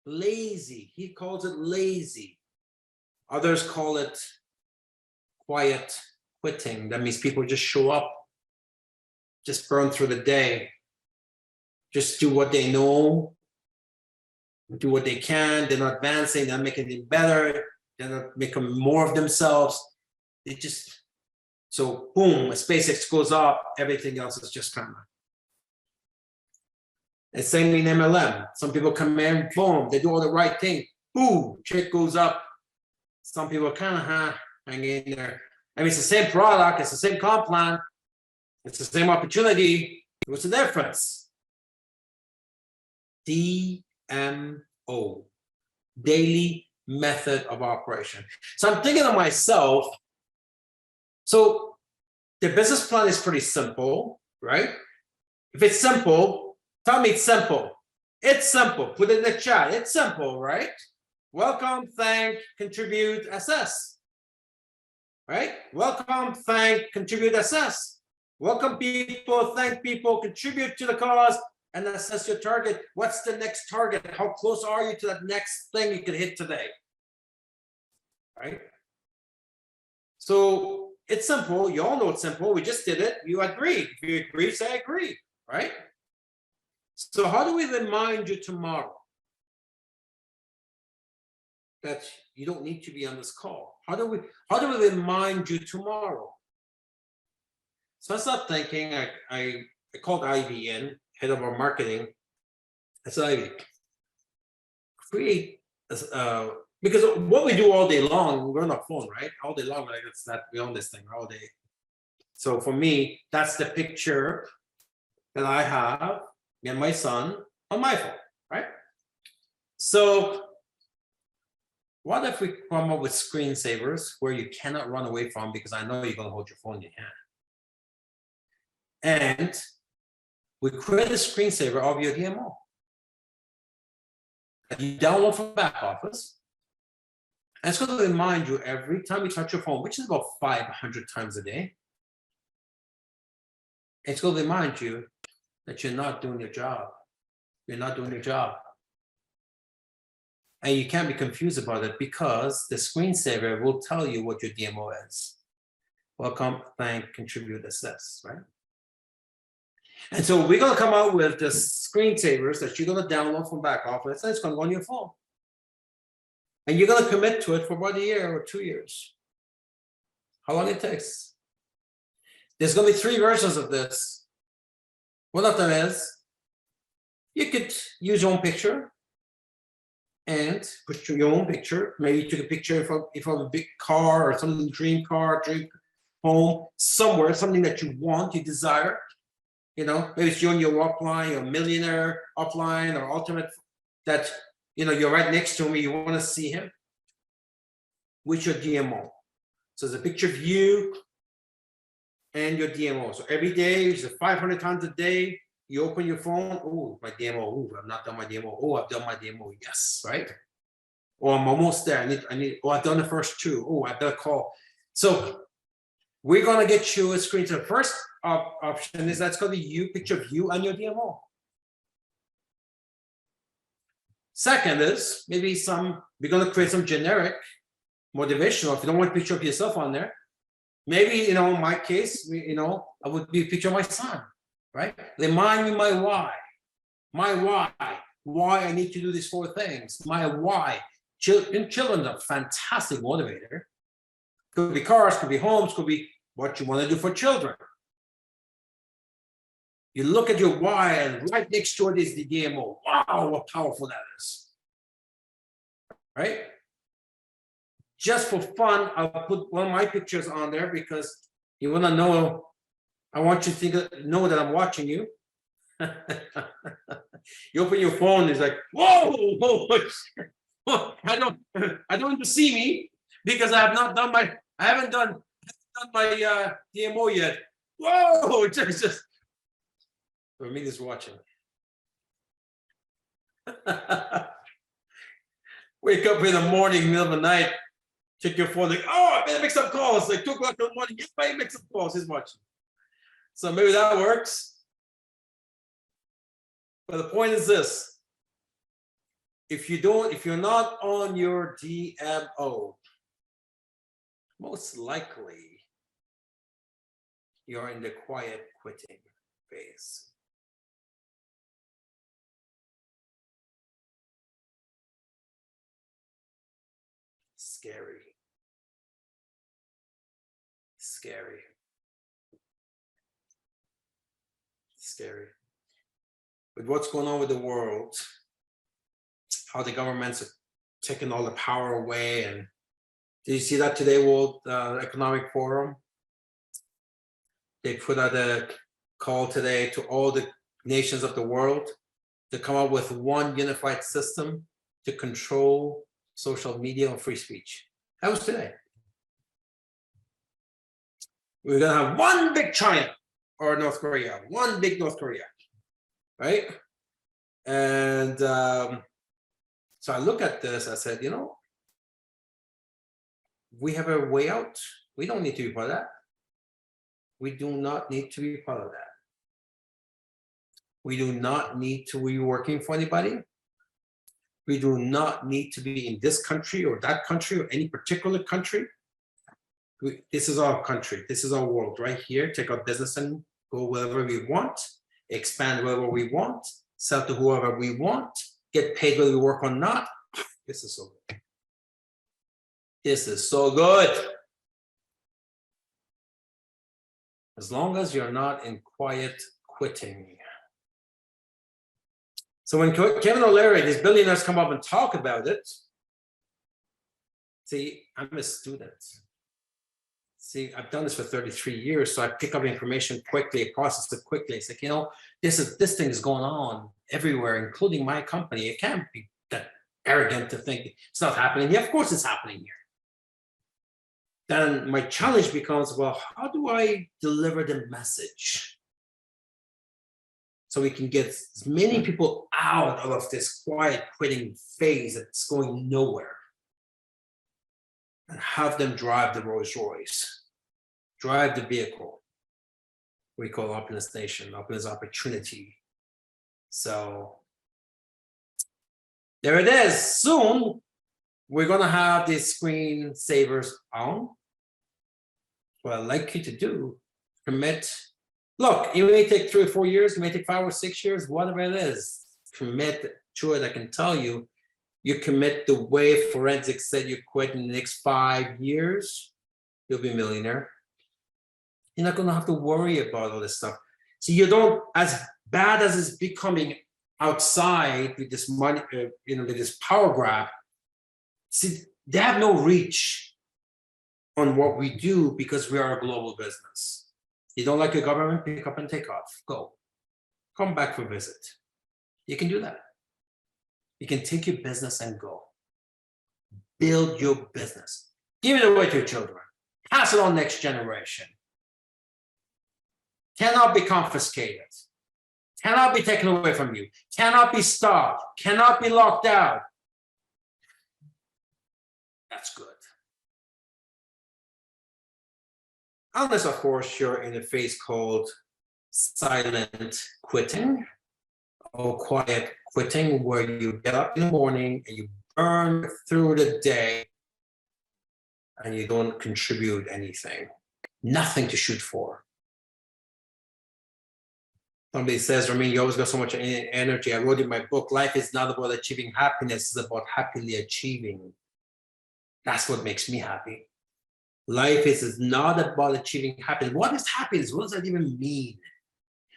Lazy. He calls it lazy. Others call it quiet quitting. That means people just show up, just burn through the day, just do what they know, do what they can. They're not advancing, they're not making it better, they're not making more of themselves. They just, so boom, a SpaceX goes up, everything else is just kind of. And same in MLM. Some people come in, boom, they do all the right thing, boom, check goes up. Some people kind of hang in there. I mean, it's the same product, it's the same comp plan, it's the same opportunity. What's the difference? DMO, daily method of operation. So I'm thinking to myself, so the business plan is pretty simple, right? If it's simple, tell me it's simple. It's simple. Put it in the chat. It's simple, right? Welcome, thank, contribute, assess. Right? Welcome, thank, contribute, assess. Welcome people, thank people, contribute to the cause, and assess your target. What's the next target? How close are you to that next thing you can hit today? Right? So it's simple. You all know it's simple. We just did it. You agreed. If you agree, say I agree. Right? So how do we remind you tomorrow that you don't need to be on this call? How do we remind you tomorrow? So I started thinking, I called Ivy in, head of our marketing. I said, Ivy, create, because what we do all day long, we're on our phone, right? All day long, like it's not, we own this thing all day. So for me, that's the picture that I have, me and my son, on my phone, right? So what if we come up with screensavers where you cannot run away from, because I know you're gonna hold your phone in your hand. And we create a screensaver of your DMO. You download from back office, And it's going to remind you every time you touch your phone, which is about 500 times a day. It's going to remind you that you're not doing your job. You're not doing your job. And you can't be confused about it because the screensaver will tell you what your DMO is. Welcome, thank, contribute, assess, right? And so we're going to come out with the screensavers that you're going to download from back office, and it's going to go on your phone. And you're going to commit to it for about a year or 2 years. How long it takes. There's going to be 3 versions of this. One of them is you could use your own picture and put your own picture. Maybe you took a picture of a big car or some dream car, dream home, somewhere, something that you want, you desire. You know, maybe it's you on your upline, your millionaire upline or ultimate that, you know, you're right next to him, you want to see him with your DMO. So there's a picture of you and your DMO. So every day, it's 500 times a day, you open your phone, oh, my DMO, oh, I've not done my DMO, oh, I've done my DMO, yes, right? Or I'm almost there, oh, I've done the first 2, oh, I've done a call. So we're gonna get you a screen. So the first option is that's gonna be you, picture of you and your DMO. Second is maybe we're gonna create some generic motivational. If you don't want a picture of yourself on there, maybe, you know, in my case, you know, I would be a picture of my son, right? Remind me my why I need to do these 4 things, my why. Children are a fantastic motivator. Could be cars, could be homes, could be what you want to do for children. You look at your why, and right next to it is the DMO. Wow, what powerful that is. Right? Just for fun, I'll put one of my pictures on there because you want to know, I want you to know that I'm watching you. You open your phone, it's like, whoa, I don't want to see me because I haven't done my DMO yet. Whoa, just for me, just watching. Wake up in the morning, middle of the night, check your phone, like, oh, I better make some calls. Like 2 o'clock in the morning, you better make some calls. He's watching. So maybe that works. But the point is this: if you're not on your DMO, most likely you're in the quiet quitting phase. Scary. Scary. Scary. With what's going on with the world, how the governments are taking all the power away. And did you see that today, World Economic Forum? They put out a call today to all the nations of the world to come up with one unified system to control social media and free speech. That was today. We're gonna have one big China or North Korea, one big North Korea, right? And so I look at this, I said, you know, we have a way out. We don't need to be part of that. We do not need to be part of that. We do not need to be working for anybody. We do not need to be in this country or that country or any particular country. This is our country. This is our world right here. Take our business and go wherever we want, expand wherever we want, sell to whoever we want, get paid whether we work or not. This is so good. This is so good. As long as you're not in quiet quitting. So when Kevin O'Leary, these billionaires come up and talk about it, see, I'm a student. See, I've done this for 33 years, so I pick up information quickly, process it quickly. It's like, you know, this thing is going on everywhere, including my company. It can't be that arrogant to think it's not happening here. Of course it's happening here. Then my challenge becomes, well, how do I deliver the message? So we can get as many people out of this quiet quitting phase that's going nowhere. and have them drive the Rolls Royce, drive the vehicle. We call Opulence Nation, Opulence Opportunity. So there it is. Soon, we're going to have the screen savers on. What I'd like you to do, commit. Look, it may take 3 or 4 years, it may take 5 or 6 years, whatever it is. Commit to it. I can tell you, you commit the way forensics said you quit in the next 5 years, you'll be a millionaire. You're not going to have to worry about all this stuff. So you don't, as bad as it's becoming outside with this money, with this power grab, see, they have no reach on what we do because we are a global business. You don't like your government, pick up and take off, go. Come back for a visit. You can do that. You can take your business and go. Build your business. Give it away to your children. Pass it on next generation. Cannot be confiscated. Cannot be taken away from you. Cannot be stopped. Cannot be locked out. That's good. Unless, of course, you're in a phase called silent quitting or quiet quitting, where you get up in the morning and you burn through the day and you don't contribute anything, nothing to shoot for. Somebody says, Ramin, you always got so much energy. I wrote in my book, life is not about achieving happiness, it's about happily achieving. That's what makes me happy. Life is not about achieving happiness. What is happiness? What does that even mean?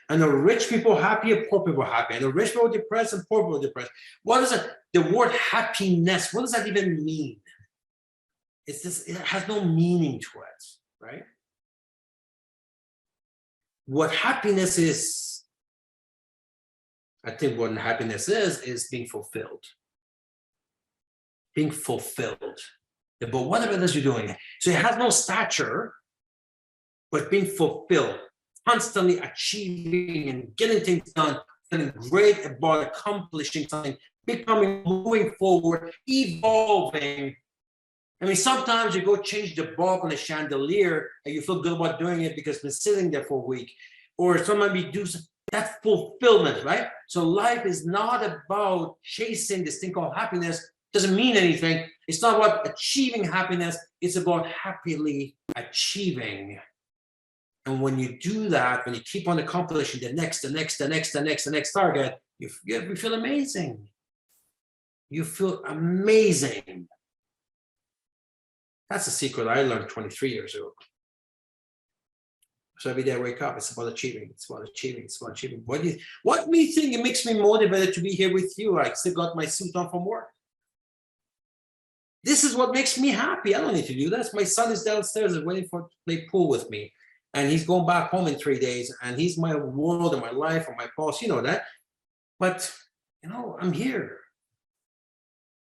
And are rich people happy or poor people happy? And are rich people depressed and poor people depressed? What is it? The word happiness, what does that even mean? It's just, it has no meaning to it, right? What happiness is, I think what happiness is being fulfilled. Being fulfilled. But whatever it is you're doing. So it has no stature, but being fulfilled, constantly achieving and getting things done, feeling great about accomplishing something, becoming, moving forward, evolving. I mean, sometimes you go change the bulb on a chandelier and you feel good about doing it because it's been sitting there for a week. Or somebody do something. That's fulfillment, right? So life is not about chasing this thing called happiness. Doesn't mean anything. It's not about achieving happiness. It's about happily achieving. And when you do that, when you keep on accomplishing the next target, you feel amazing. You feel amazing. That's a secret I learned 23 years ago. So every day I wake up, it's about achieving. It's about achieving. It's about achieving. What do you think it makes me motivated to be here with you? I still got my suit on from work. This is what makes me happy. I don't need to do that. My son is downstairs waiting to play pool with me. And he's going back home in 3 days. And he's my world and my life and my boss. You know that. But, I'm here.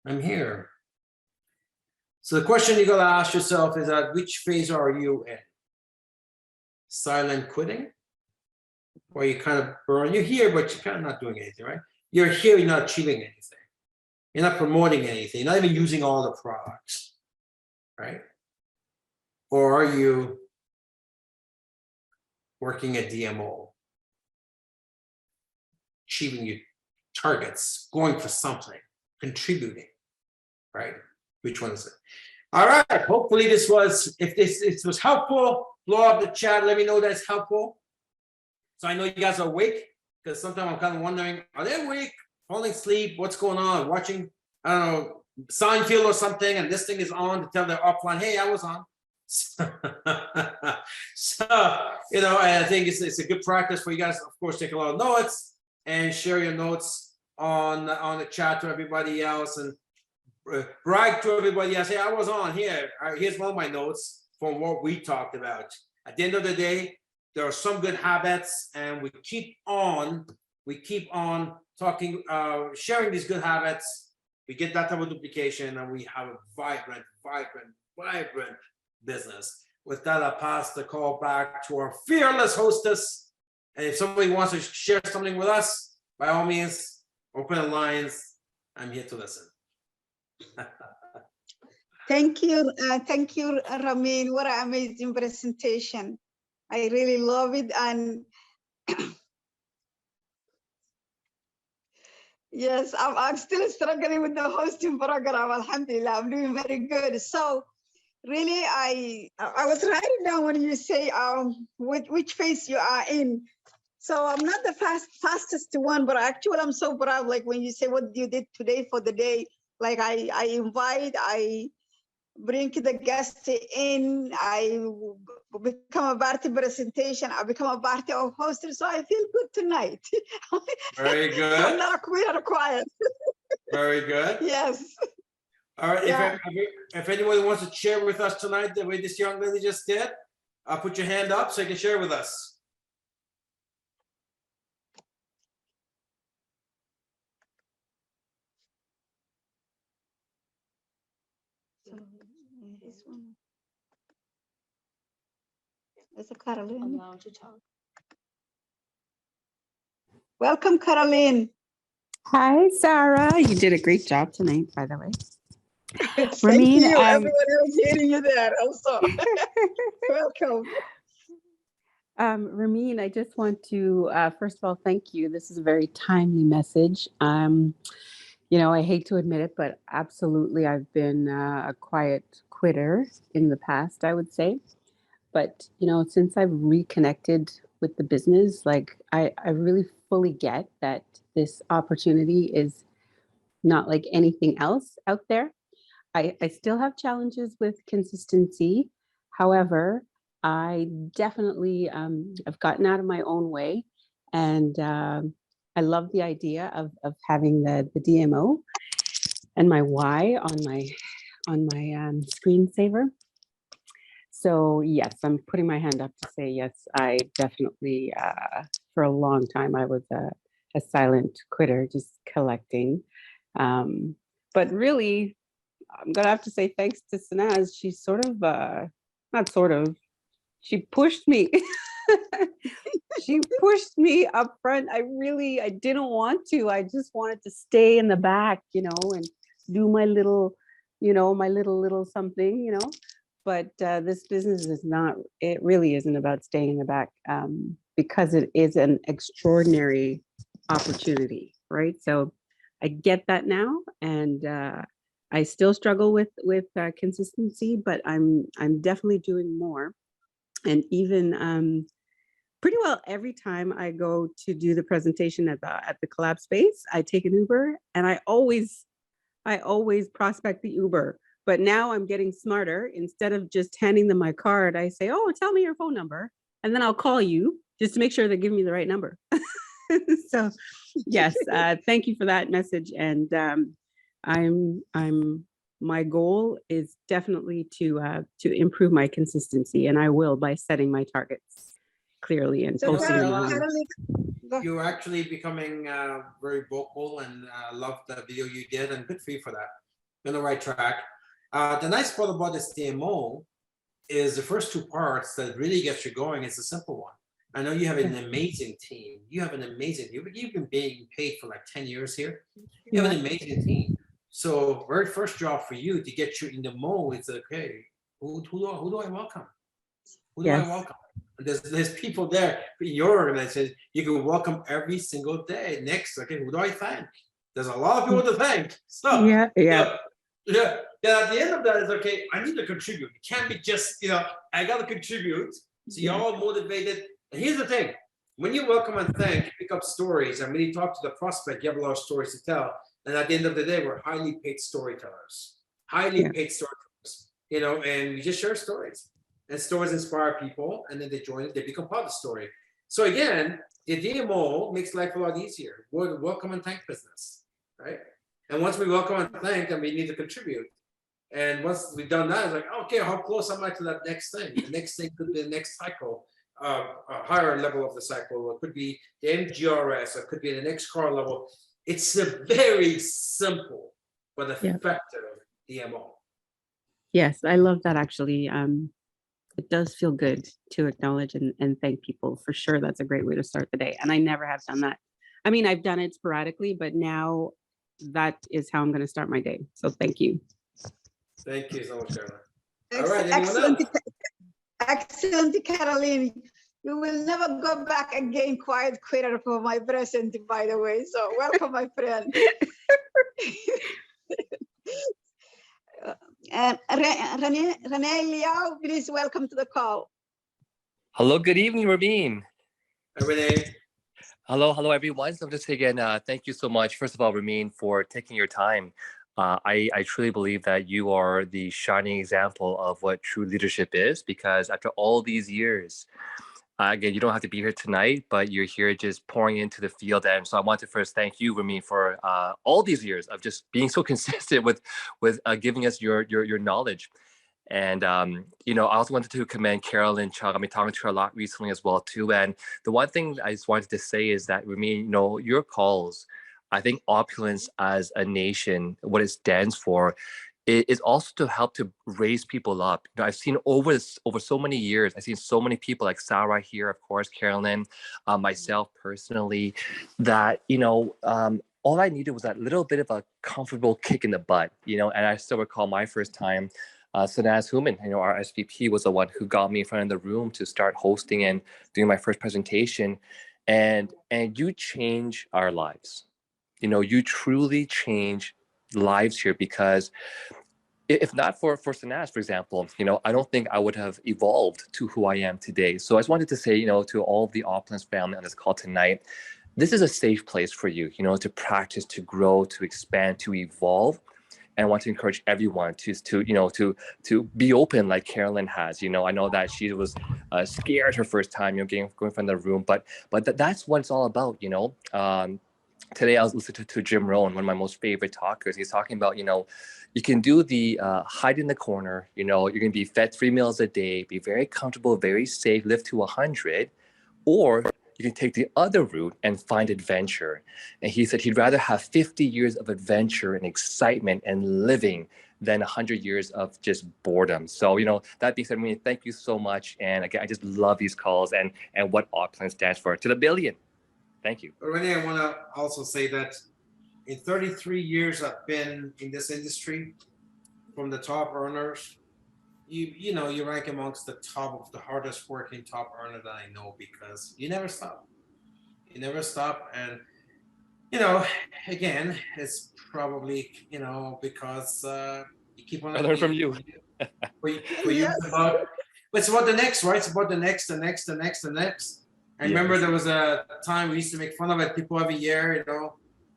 I'm here. So the question you got to ask yourself is that which phase are you in? Silent quitting? Or you kind of burn? You're here, but you're kind of not doing anything, right? You're here, you're not achieving anything. You're not promoting anything. You're not even using all the products, right? Or are you working at DMO, achieving your targets, going for something, contributing, right? Which one is it? All right. Hopefully this was, if this was helpful, blow up the chat. Let me know that's helpful. So I know you guys are awake, because sometimes I'm kind of wondering, are they awake? Falling asleep, what's going on? Watching, I don't know, Seinfeld or something, and this thing is on to tell their upline, hey, I was on. So, I think it's a good practice for you guys. Of course, take a lot of notes and share your notes on the chat to everybody else, and brag to everybody else. Hey, I was on here. Here's one of my notes from what we talked about. At the end of the day, there are some good habits, and we keep on talking, sharing these good habits. We get that type of duplication, and we have a vibrant business. With that, I'll pass the call back to our fearless hostess. And if somebody wants to share something with us, by all means, open the lines. I'm here to listen. Thank you, Ramin. What an amazing presentation. I really love it. And yes, I'm still struggling with the hosting program. Alhamdulillah, I'm doing very good. So really, I was writing down when you say which phase you are in. So I'm not the fastest one, but actually I'm so proud. Like when you say what you did today for the day, like I bring the guests in, I become a party presentation, I become a party of hoster, so I feel good tonight. Very I'm good. not a queen or a quiet. Very good. Yes. All right. Yeah. If anyone wants to share with us tonight the way this young lady just did, put your hand up so you can share with us. So this one. There's a Caroline. Allowed to talk. Welcome, Caroline. Hi, Sarah. You did a great job tonight, by the way. Thank Ramin, you. Everyone else hearing you there also. Welcome. Ramin, I just want to, first of all, thank you. This is a very timely message. You know, I hate to admit it, but absolutely, I've been a quiet quitter in the past, I would say. But, you know, since I've reconnected with the business, like I really fully get that this opportunity is not like anything else out there. I still have challenges with consistency. However, I definitely have gotten out of my own way, and I love the idea of having the DMO and my why on my screensaver. So yes, I'm putting my hand up to say yes. I definitely, for a long time, I was a silent quitter, just collecting. But really, I'm gonna have to say thanks to Sanaz. She sort of, not sort of, she pushed me. She pushed me up front. I didn't want to. I just wanted to stay in the back, you know, and do my little, you know, my little something, you know. But this business is not. It really isn't about staying in the back, because it is an extraordinary opportunity, right? So I get that now, and I still struggle with consistency, but I'm definitely doing more, and even pretty well every time I go to do the presentation at the collab space, I take an Uber, and I always prospect the Uber. But now I'm getting smarter. Instead of just handing them my card, I say, "Oh, tell me your phone number," and then I'll call you just to make sure they're giving me the right number. So, yes, thank you for that message. And I'm my goal is definitely to improve my consistency, and I will by setting my targets clearly and So posting them on. Caroline, go. You're actually becoming very vocal, and love the video you did, and good for you for that. You're on the right track. The nice part about this DMO is the first two parts that really gets you going. It's a simple one. I know you have an amazing team. You have an amazing. You've been being paid for like 10 years here. You have an amazing team. So very first job for you to get you in the mode is okay. Who do I welcome? Who do I Yes. welcome? There's people there in your organization you can welcome every single day. Next, okay, who do I thank? There's a lot of people to thank. So Yeah. yeah. At the end of that is okay. I need to contribute. It can't be just I got to contribute. So you're all motivated. And here's the thing: when you welcome and thank, you pick up stories, and when you talk to the prospect, you have a lot of stories to tell. And at the end of the day, we're highly paid storytellers. Highly paid storytellers. And we just share stories. And stories inspire people, and then they join it, they become part of the story. So again, the DMO makes life a lot easier. We're the welcome and thank business, right? And once we welcome and thank, then we need to contribute. And once we've done that, it's like, okay, how close am I to that next thing? The next thing could be the next cycle, a higher level of the cycle. It could be the MGRS, or it could be the next car level. It's a very simple but effective DMO. Yes, I love that actually. It does feel good to acknowledge and thank people for sure. That's a great way to start the day. And I never have done that. I mean, I've done it sporadically, but now that is how I'm going to start my day. So thank you. Thank you so much, Caroline. All Ex- right, anyone excellent, else? excellent, Caroline. You will never go back again, quiet quitter for my present, by the way. So welcome, my friend. And Renee Liao, please welcome to the call. Hello, good evening, Rabin. Hi, Renee. Hello, everyone. So just again, thank you so much, first of all, Ramin, for taking your time. I truly believe that you are the shining example of what true leadership is, because after all these years, again, you don't have to be here tonight, but you're here just pouring into the field. And so I want to first thank you, Ramin, for all these years of just being so consistent with giving us your knowledge. And I also wanted to commend Carolyn Chung. I've been talking to her a lot recently as well too. And the one thing I just wanted to say is that, Ramin, your calls, I think opulence as a nation, what it stands for, is also to help to raise people up. I've seen over so many years, I've seen so many people like Sarah here, of course, Carolyn, myself personally, that all I needed was that little bit of a comfortable kick in the butt, and I still recall my first time. Sanaz Human, our SVP, was the one who got me in front of the room to start hosting and doing my first presentation. And you change our lives. You truly change lives here, because if not for Sanaz, for example, I don't think I would have evolved to who I am today. So I just wanted to say, to all of the Opulence family on this call tonight, this is a safe place for you, to practice, to grow, to expand, to evolve. And I want to encourage everyone to be open like Carolyn has. I know that she was scared her first time, going from the room, but that's what it's all about. Today I was listening to Jim Rohn, one of my most favorite talkers. He's talking about, you can do the hide in the corner. You're going to be fed 3 meals a day, be very comfortable, very safe, live to 100, or you can take the other route and find adventure. And he said he'd rather have 50 years of adventure and excitement and living than 100 years of just boredom. So, that being said, thank you so much. And again, I just love these calls and what Opulence stands for. To the billion. Thank you. Renee, I want to also say that in 33 years I've been in this industry, from the top earners, you rank amongst the top of the hardest working top earner that I know, because you never stop. You never stop. And, again, it's probably, because you keep on. I learned from you. For you it's about the next, right? It's about the next. I remember there was a time we used to make fun of it. People every year,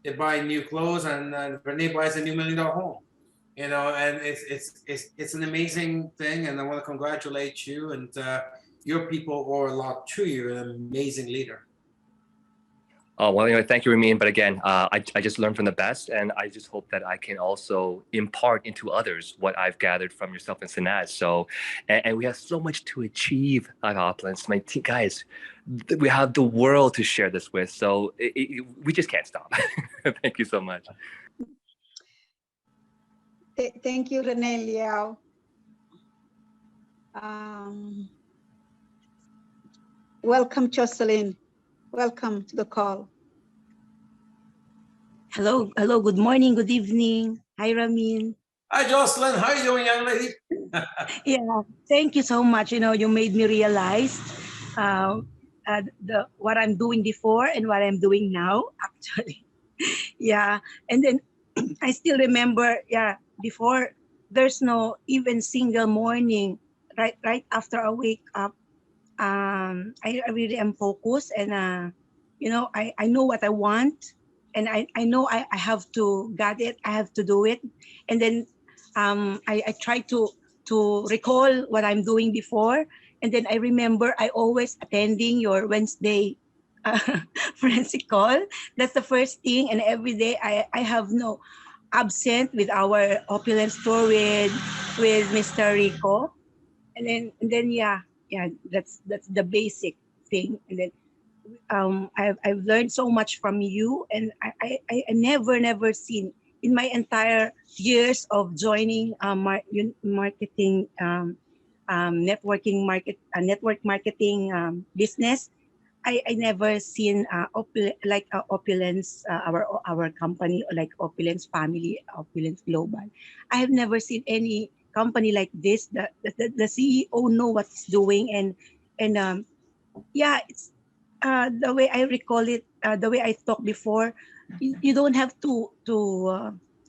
they buy new clothes, and Renee buys a new $1 million home. And it's an amazing thing, and I want to congratulate you, and your people owe a lot to you. You're an amazing leader. Oh, well, thank you, Ramin. But again, I just learned from the best, and I just hope that I can also impart into others what I've gathered from yourself and Sanaz. So, and we have so much to achieve at Opulence. My team, guys, we have the world to share this with. So we just can't stop. Thank you so much. Thank you, Renee Liao. Welcome, Jocelyn. Welcome to the call. Hello, good morning, good evening. Hi, Ramin. Hi, Jocelyn. How are you doing, young lady? Yeah, thank you so much. You made me realize what I'm doing before and what I'm doing now, actually. Yeah, and then I still remember, before there's no even single morning, right after I wake up, I really am focused, and I know what I want, and I know I have to get it, I have to do it. And then I try to recall what I'm doing before, and then I remember I always attending your Wednesday forensic call. That's the first thing, and every day I have no absent with our Opulence tour with Mr. Rico. And then that's the basic thing. And then I've learned so much from you, and I never seen in my entire years of joining marketing network marketing business. I never seen opulence, our company, like opulence family, opulence global. I have never seen any company like this. The CEO know what he's doing, and yeah, it's the way I recall it, the way I talked before. You don't have to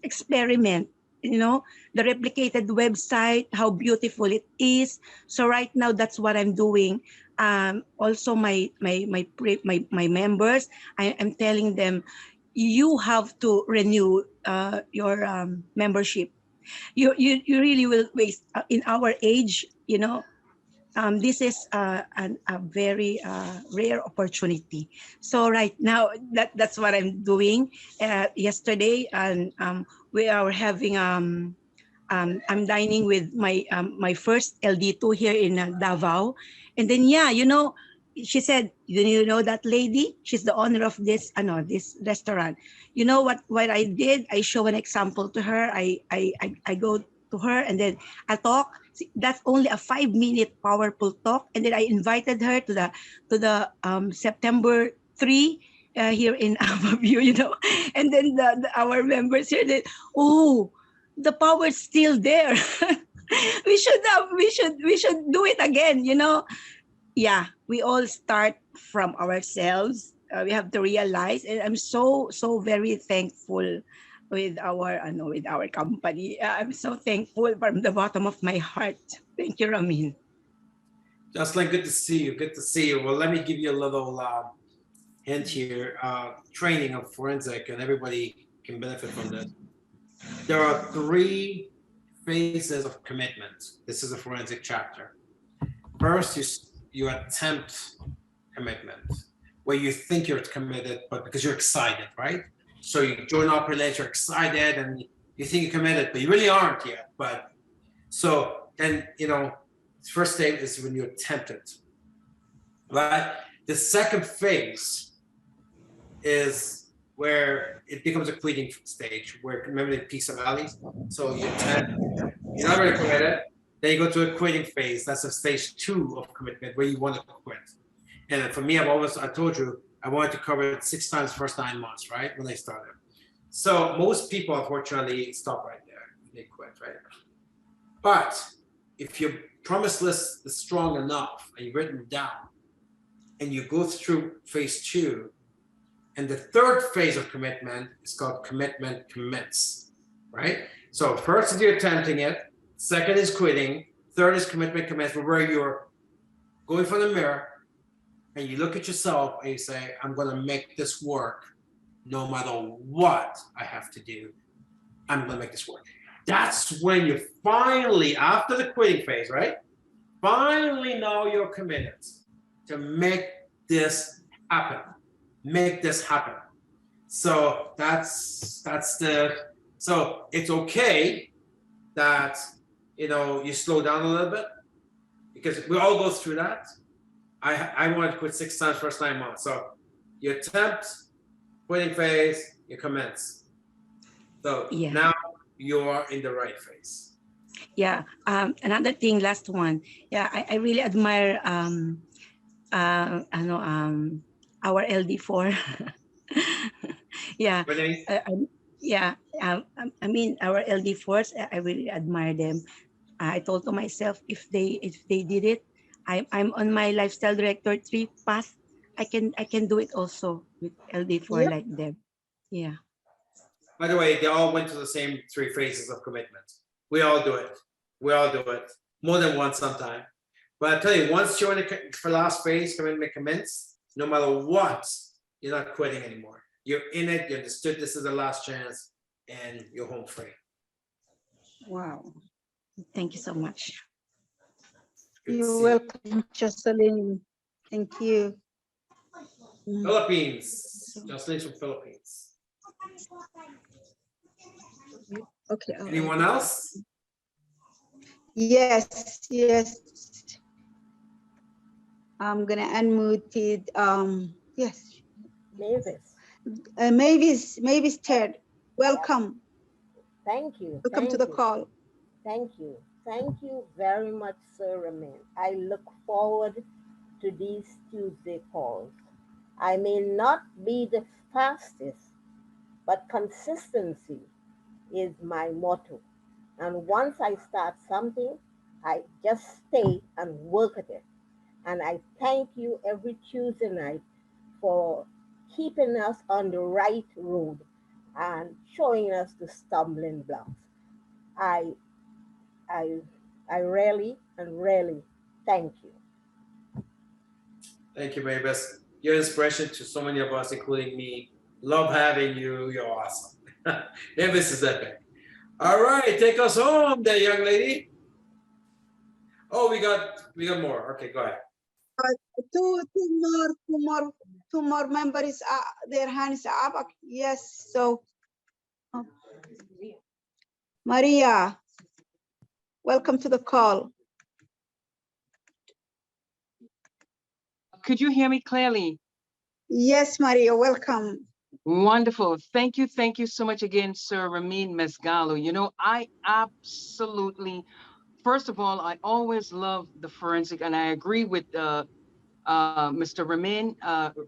experiment. The replicated website, how beautiful it is. So right now, that's what I'm doing. Also, my members, I'm telling them, you have to renew your membership. You really will waste in our age. This is a very rare opportunity. So right now, that's what I'm doing. Yesterday, and we are having I'm dining with my first LD2 here in Davao, and then she said, you know that lady? She's the owner of this restaurant. You know what I did? I show an example to her. I go to her, and then I talk. That's only a 5-minute powerful talk, and then I invited her to the September 3 here in Abaview, and then our members here, oh, the power's still there. We should do it again. Yeah, we all start from ourselves. We have to realize, and I'm so very thankful with our company. I'm so thankful from the bottom of my heart. Thank you, Ramin. Jocelyn, good to see you. Good to see you. Well, let me give you a little hint here. Training of forensic, and everybody can benefit from this. There are 3 phases of commitment. This is a forensic chapter. First, you attempt commitment, where you think you're committed, but because you're excited, right? So you join up you're excited, and you think you're committed, but you really aren't yet. But so then, first stage is when you attempt it, right? The second phase is where it becomes a quitting stage, where, remember the peaks and valleys? So you attempt, you're not really committed, then you go to a quitting phase. That's a stage 2 of commitment, where you want to quit. And for me, I told you, I wanted to cover it 6 times first 9 months, right? When I started. So most people, unfortunately, stop right there. They quit, right? But if your promise list is strong enough and you've written it down, and you go through phase 2, and the third phase of commitment is called commitment commence, right? So first is you're attempting it, second is quitting, third is commitment commence, where you're going from the mirror and you look at yourself and you say, I'm gonna make this work no matter what I have to do. I'm gonna make this work. That's when you finally, after the quitting phase, right? Finally know you're committed to make this happen. Make this happen. So so it's okay that you slow down a little bit, because we all go through that. I wanted to quit 6 times first 9 months. So you attempt, quitting phase, you commence. So now you are in the right phase. Yeah. Another thing, last one. Yeah, I really admire our LD4. Yeah. Yeah. I mean, our LD4s, I really admire them. I told to myself, if they did it, I'm on my lifestyle director 3 path. I can do it also with LD4 like them. Yeah. By the way, they all went to the same 3 phases of commitment. We all do it. We all do it more than once sometime. But I tell you, once you're in the last phase, commitment commence, no matter what, you're not quitting anymore. You're in it. You understood this is the last chance, and you're home free. Wow. Thank you so much. You're welcome, Jocelyn. Thank you. Philippines. Jocelyn's from Philippines. Okay. Anyone else? Yes. I'm gonna unmute it. Yes. Mavis Ted. Welcome. Thank you. Welcome to the call. Thank you. Thank you very much, Sir Ramin. I look forward to these Tuesday calls. I may not be the fastest, but consistency is my motto. And once I start something, I just stay and work at it. And I thank you every Tuesday night for keeping us on the right road and showing us the stumbling blocks. I, I, I really and really thank you. Thank you, Mavis. You're inspiration to so many of us, including me. Love having you. You're awesome. Mavis is epic. All right, take us home there, young lady. Oh, we got more. Okay, go ahead. Two more members, their hands up. Yes, so Maria, welcome to the call. Could you hear me clearly? Yes, Maria, welcome. Wonderful. Thank you so much again, Sir Ramin Mesgalo. You know, I absolutely, first of all, I always love the forensic, and I agree with Mr. Ramin,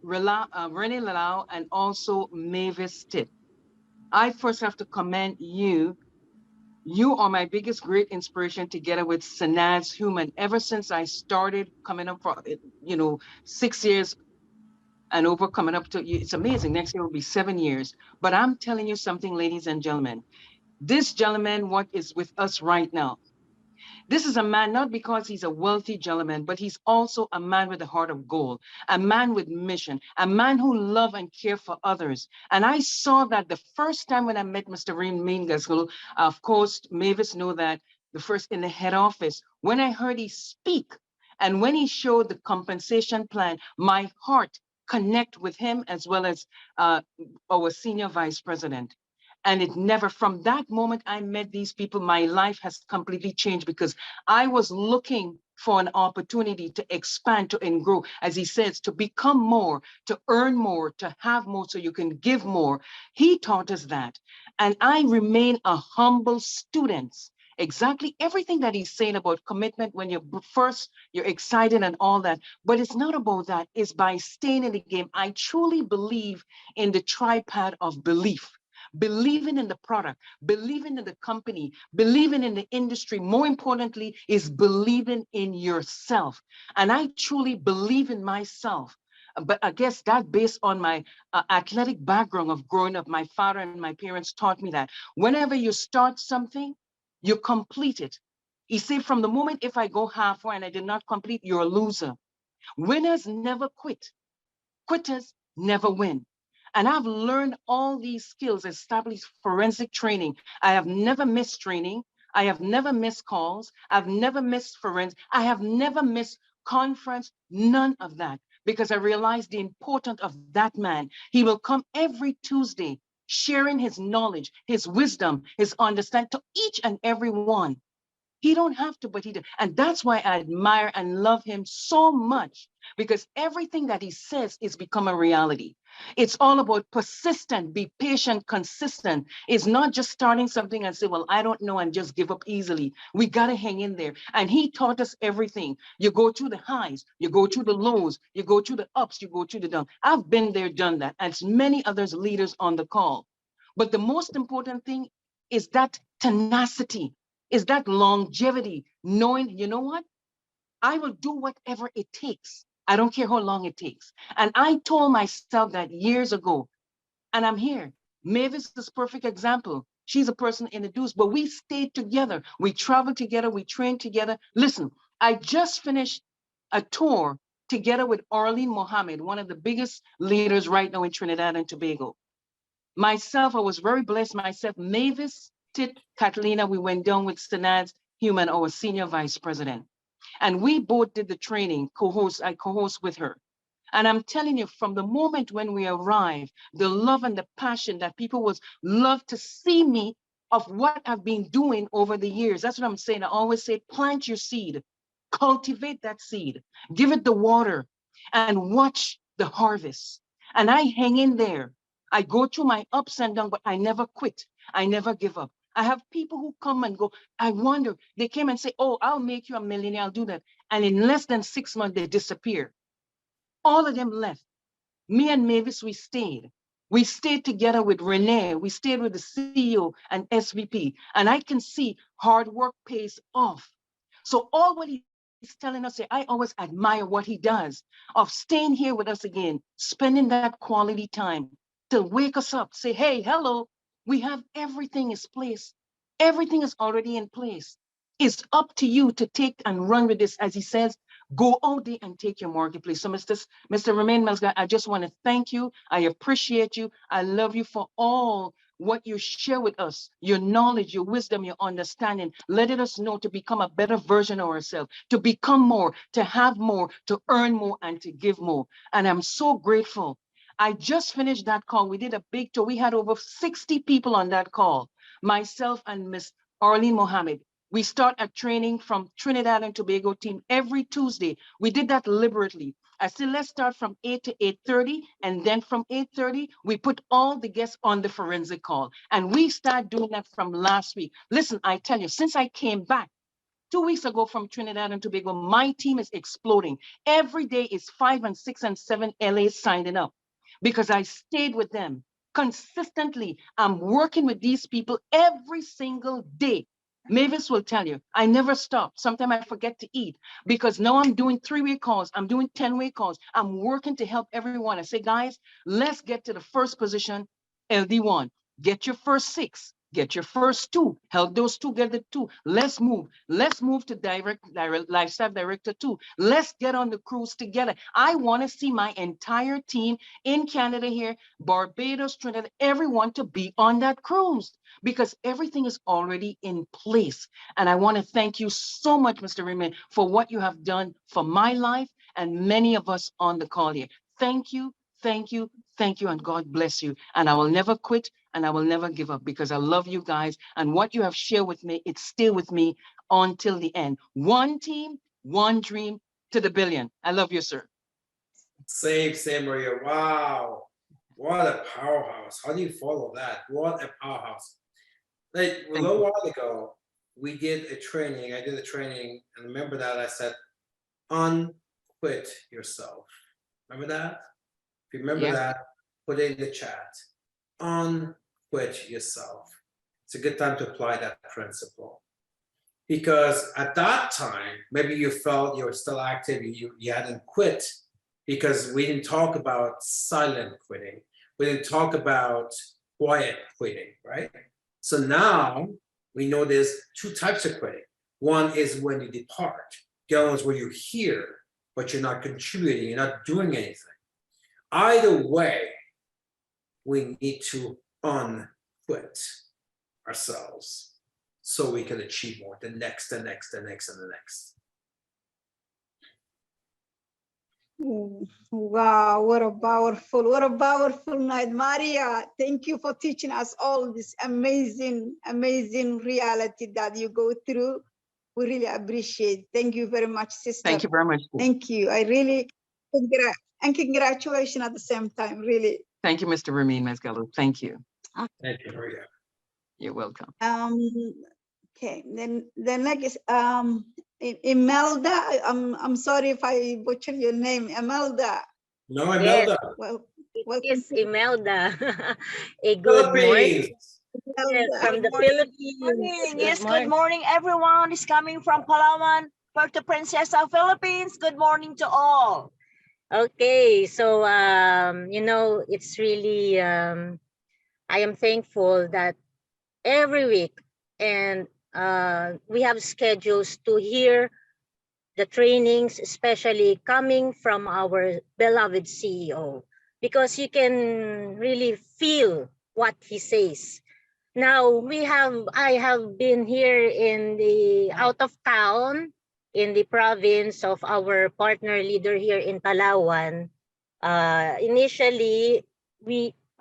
Rene Lalau, and also Mavis Tip. I first have to commend you. You are my biggest great inspiration together with Sanaz Human. Ever since I started coming up for, 6 years and over coming up to, it's amazing. Next year will be 7 years. But I'm telling you something, ladies and gentlemen, this gentleman, what is with us right now, this is a man, not because he's a wealthy gentleman, but he's also a man with a heart of gold, a man with mission, a man who love and care for others. And I saw that the first time when I met Mr. Ramin Gasgul. Of course, Mavis know that the first in the head office, when I heard he speak and when he showed the compensation plan, my heart connect with him as well as our senior vice president. And it never, from that moment I met these people, my life has completely changed because I was looking for an opportunity to expand, to and grow, as he says, to become more, to earn more, to have more so you can give more. He taught us that. And I remain a humble student. Exactly everything that he's saying about commitment when you're excited and all that. But it's not about that. It's by staying in the game. I truly believe in the tripod of belief. Believing in the product, believing in the company, believing in the industry, more importantly, is believing in yourself. And I truly believe in myself. But I guess that based on my athletic background of growing up, my father and my parents taught me that whenever you start something, you complete it. He said, from the moment if I go halfway and I did not complete, you're a loser. Winners never quit. Quitters never win. And I've learned all these skills, established forensic training. I have never missed training. I have never missed calls. I've never missed forensic. I have never missed conference, none of that, because I realized the importance of that man. He will come every Tuesday, sharing his knowledge, his wisdom, his understanding to each and every one. He don't have to, but he did. And that's why I admire and love him so much, because everything that he says is become a reality. It's all about persistent, be patient, consistent. It's not just starting something and say, well, I don't know, and just give up easily. We got to hang in there. And he taught us everything. You go through the highs, you go through the lows, you go through the ups, you go through the downs. I've been there, done that, as many others leaders on the call. But the most important thing is that tenacity, is that longevity, knowing, you know what? I will do whatever it takes. I don't care how long it takes. And I told myself that years ago, and I'm here. Mavis is a perfect example. She's a person in the dues, but we stayed together. We traveled together. We trained together. Listen, I just finished a tour together with Arlene Mohammed, one of the biggest leaders right now in Trinidad and Tobago. Myself, I was very blessed myself. Mavis, Tit, Catalina, we went down with Sanaz Human, our senior vice president. And we both did the training, I co-host with her. And I'm telling you, from the moment when we arrived, the love and the passion that people was love to see me of what I've been doing over the years. That's what I'm saying. I always say, plant your seed, cultivate that seed, give it the water, and watch the harvest. And I hang in there. I go through my ups and downs, but I never quit. I never give up. I have people who come and go. I wonder, they came and say, oh, I'll make you a millionaire, I'll do that. And in less than 6 months, they disappear. All of them left. Me and Mavis, we stayed. We stayed together with Renee. We stayed with the CEO and SVP. And I can see hard work pays off. So all what he's telling us, I always admire what he does of staying here with us again, spending that quality time to wake us up, say, hey, hello, we have everything is placed. Everything is already in place. It's up to you to take and run with this, as he says, go out there and take your marketplace. So Mr. Romain Melzga, I just want to thank you. I appreciate you. I love you for all what you share with us, your knowledge, your wisdom, your understanding, letting us know to become a better version of ourselves, to become more, to have more, to earn more, and to give more. And I'm so grateful. I just finished that call. We did a big tour. We had over 60 people on that call, myself and Miss Arlene Mohammed. We start a training from Trinidad and Tobago team every Tuesday. We did that deliberately. I said, let's start from 8 to 8:30. And then from 8:30, we put all the guests on the forensic call. And we started doing that from last week. Listen, I tell you, since I came back 2 weeks ago from Trinidad and Tobago, my team is exploding. Every day is 5 and 6 and 7 LAs signing up because I stayed with them consistently. I'm working with these people every single day. Mavis will tell you, I never stop. Sometimes I forget to eat because now I'm doing 3-way calls. I'm doing 10-way calls. I'm working to help everyone. I say, guys, let's get to the first position, LD1. Get your first 6. Get your first 2. Help those 2 get the 2. Let's move. Let's move to direct lifestyle director 2. Let's get on the cruise together. I want to see my entire team in Canada here, Barbados, Trinidad, everyone to be on that cruise because everything is already in place. And I want to thank you so much, Mr. Raymond, for what you have done for my life and many of us on the call here. Thank you, thank you, thank you, and God bless you. And I will never quit and I will never give up because I love you guys. And what you have shared with me, it's still with me until the end. One team, one dream to the billion. I love you, sir. Same, Maria. Wow. What a powerhouse. How do you follow that? What a powerhouse. Like a little while ago, we did a training. I did a training, and remember that I said, unquit yourself. Remember that? If you remember that, put it in the chat. Unquit yourself. It's a good time to apply that principle. Because at that time, maybe you felt you were still active, you hadn't quit, because we didn't talk about silent quitting. We didn't talk about quiet quitting, right? So now we know there's 2 types of quitting. One is when you depart. The other one is where you're here, but you're not contributing, you're not doing anything. Either way, we need to unquit ourselves so we can achieve more, the next, and the next. Wow, what a powerful night. Maria, thank you for teaching us all this amazing reality that you go through. We really appreciate. Thank you very much, sister. Thank you very much. Thank you. I really, and congratulations at the same time, really. Thank you, Mr. Ramin Mezgalou. Thank you. Thank you, Maria. You're welcome. Okay, then the next Imelda. I'm sorry if I butchered your name, Imelda. No, Imelda. Yes, Well, it's Imelda. A good morning. Yes, from the Philippines. Yes, good morning, everyone. It's coming from Palawan, Puerto Princesa, Philippines. Good morning to all. Okay, so you know, it's really I am thankful that every week and we have schedules to hear the trainings, especially coming from our beloved CEO, because you can really feel what he says. Now I have been here in the out of town in the province of our partner leader here in Palawan. Initially,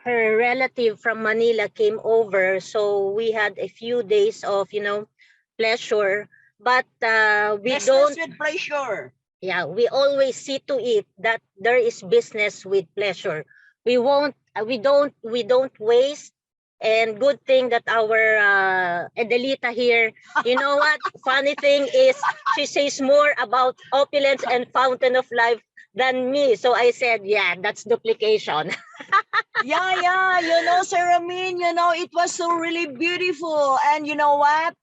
her relative from Manila came over, so we had a few days of pleasure, but we Business don't with pleasure. Yeah, we always see to it that there is business with pleasure. We don't waste. And good thing that our Edelita here, you know what? Funny thing is she says more about opulence and fountain of life than me. So I said, yeah, that's duplication. Yeah, you know, Sir Amin, you know, it was so really beautiful. And you know what?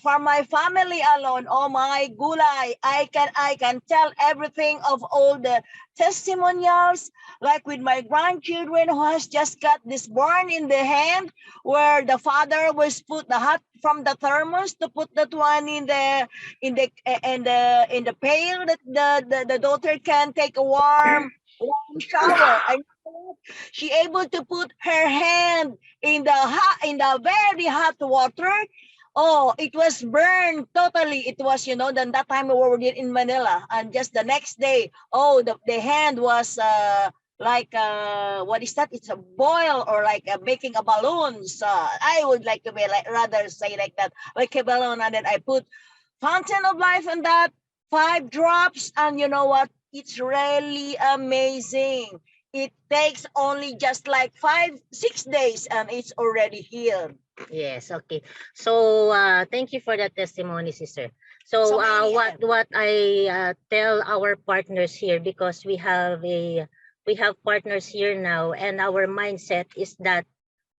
For my family alone, oh my gulay, I can tell everything of all the testimonials, like with my grandchildren who has just got this burn in the hand, where the father was put the hot from the thermos to put that one in the pail that the daughter can take a warm shower. And she able to put her hand in the very hot water. Oh, it was burned totally. It was, you know, then that time we were in Manila, and just the next day, oh, the hand was like what is that? It's a boil, or like making a balloon. So I would like to be like rather say like that, like a balloon, and then I put fountain of life in that 5 drops, and you know what? It's really amazing. It takes only just like 5-6 days, and it's already healed. Yes, okay. So thank you for that testimony, sister. So So many, what I tell our partners here, because we have partners here now, and our mindset is that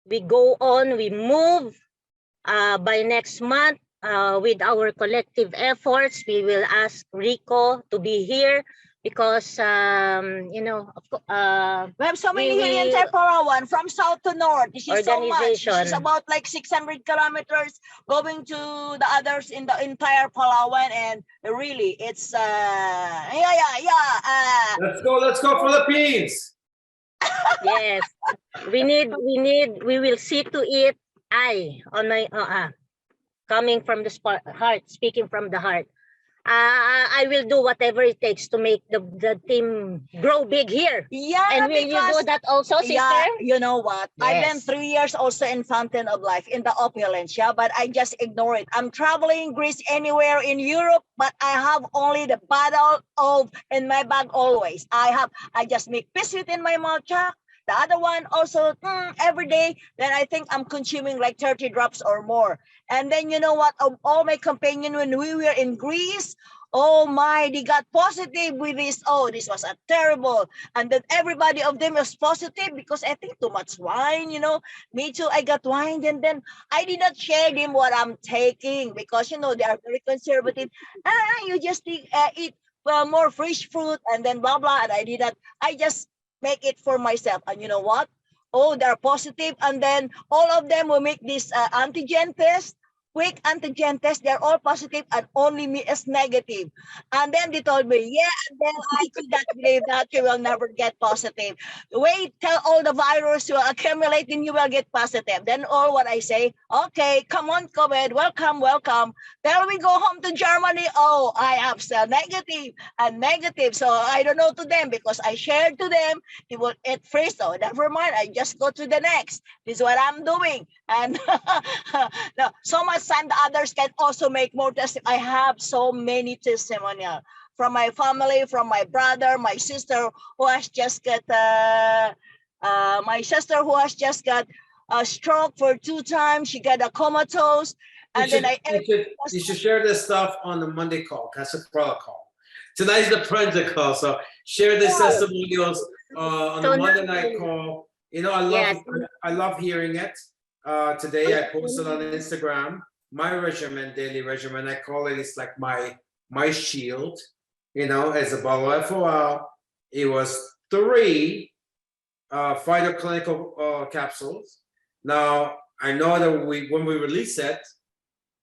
we go on, we move. By next month, with our collective efforts, we will ask Rico to be here, because you know, we have so many we here in will Palawan, from south to north. This is so much. This is organization. about like 600 kilometers going to the others in the entire Palawan, and really, it's Let's go Philippines. Yes, we will see to it. I on my coming from the heart, speaking from the heart. I will do whatever it takes to make the team grow big here. Yeah, And will you do that also, sister? Yeah, you know what? I've been Yes. 3 years also in Fountain of Life in the opulence, yeah, but I just ignore it. I'm traveling Greece, anywhere in Europe, but I have only the bottle of in my bag always. I just make peace within my mouth, yeah. The other one also every day. Then I think I'm consuming like 30 drops or more. And then you know what? All my companions when we were in Greece, oh my, they got positive with this. Oh, this was a terrible. And then everybody of them was positive because I think too much wine, you know. Me too, I got wine. And then I did not share them what I'm taking because, you know, they are very conservative. You just eat more fresh fruit and then blah, blah. And I did that. I just make it for myself. And you know what? Oh, they're positive. And then all of them will make this antigen test. Quick antigen test, they're all positive and only me is negative. And then they told me, yeah, and then I could not believe that you will never get positive. Wait till all the virus will accumulate and you will get positive. Then all what I say, okay, come on, COVID, welcome, welcome. Then we go home to Germany. Oh, I have still negative and negative. So I don't know to them because I shared to them. It will eat free. So never mind. I just go to the next. This is what I'm doing. And no, so much time the others can also make more testimony. I have so many testimonial from my family, from my brother, my sister who has just got a stroke for 2 times. She got a comatose. And You should share this stuff on the Monday call. That's a protocol. Tonight's the Prenza call. So share this testimonials on the Monday night call. You know, I love hearing it. Today I posted on Instagram my regimen, daily regimen. I call it, it's like my shield, you know, as a bottle of FOL. It was 3 phytoclinical capsules. Now I know that when we release it,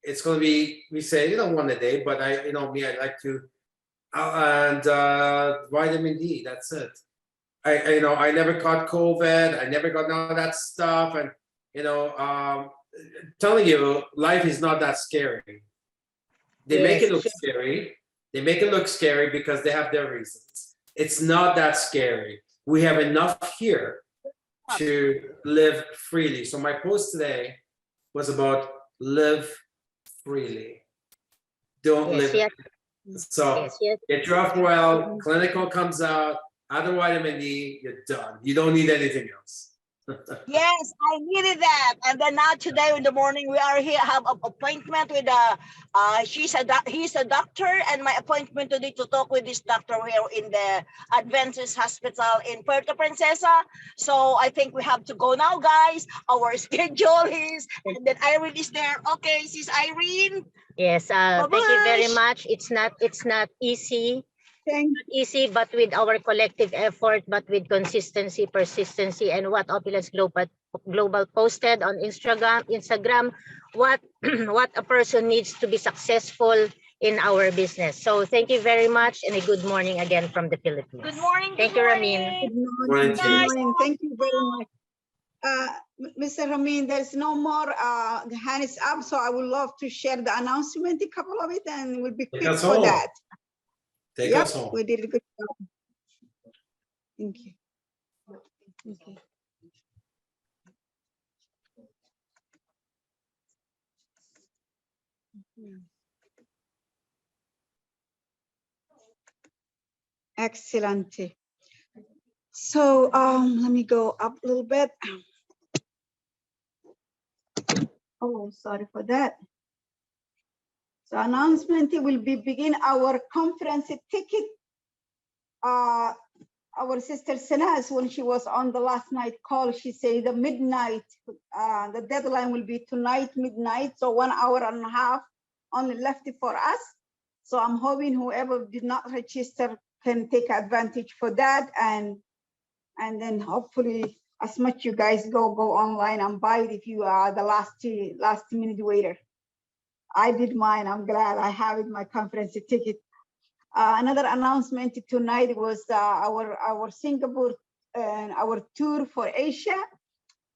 it's going to be, we say, you know, 1 a day, but I like to, and vitamin D, that's it. I never caught COVID. I never got none of that stuff. And, you know, telling you, life is not that scary. They make it look scary. They make it look scary because they have their reasons. It's not that scary. We have enough here to live freely. So my post today was about live freely. Don't live. So get your FOL, clinical comes out, add the vitamin D, you're done. You don't need anything else. Yes, I needed that. And then now today in the morning we are here, have an appointment with he's a doctor, and my appointment today to talk with this doctor here in the Adventist Hospital in Puerto Princesa. So I think we have to go now, guys. Our schedule is, and then Irene is there. Okay, sis Irene. Yes, thank you very Bye-bye. much. It's not easy, Thank easy, but with our collective effort, but with consistency, persistency, and what Opulence Global posted on Instagram, what what a person needs to be successful in our business. So thank you very much, and a good morning again from the Philippines. Good morning. Thank good you, morning. Ramin. Good morning. Morning Good to you. morning. Thank you very much. Mr. Ramin, there's no more the hand is up, so I would love to share the announcement, a couple of it, and we'll be Take quick us for home. that. Take Yep, us home. we did a good job. Thank you. Okay. Excellent. So let me go up a little bit. Oh, sorry for that. So announcement will be begin our conference ticket. Our sister Senas, when she was on the last night call, she said the midnight, the deadline will be tonight, midnight. So 1 hour and a half only left for us. So I'm hoping whoever did not register can take advantage for that. And then hopefully as much you guys go online and buy it if you are the last minute waiter. I did mine. I'm glad I have it, my conference ticket. Another announcement tonight was our Singapore and our tour for Asia.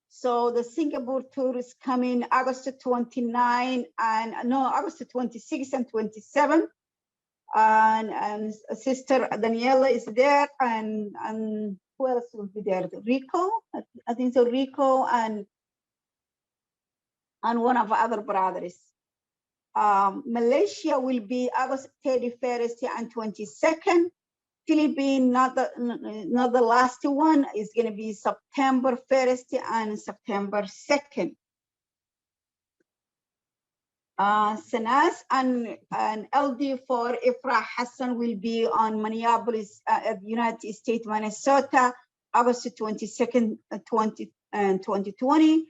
So the Singapore tour is coming August 29 and no, August 26 and 27. And Sister Daniela is there, and who else will be there? Rico, I think so. Rico and one of our other brothers. Malaysia will be August 31st and 22nd. Philippines, not the last one, is going to be September 1st and September 2nd. Sanas and LD for Ifrah Hassan will be on Minneapolis, United States, Minnesota, August 22nd, 2020.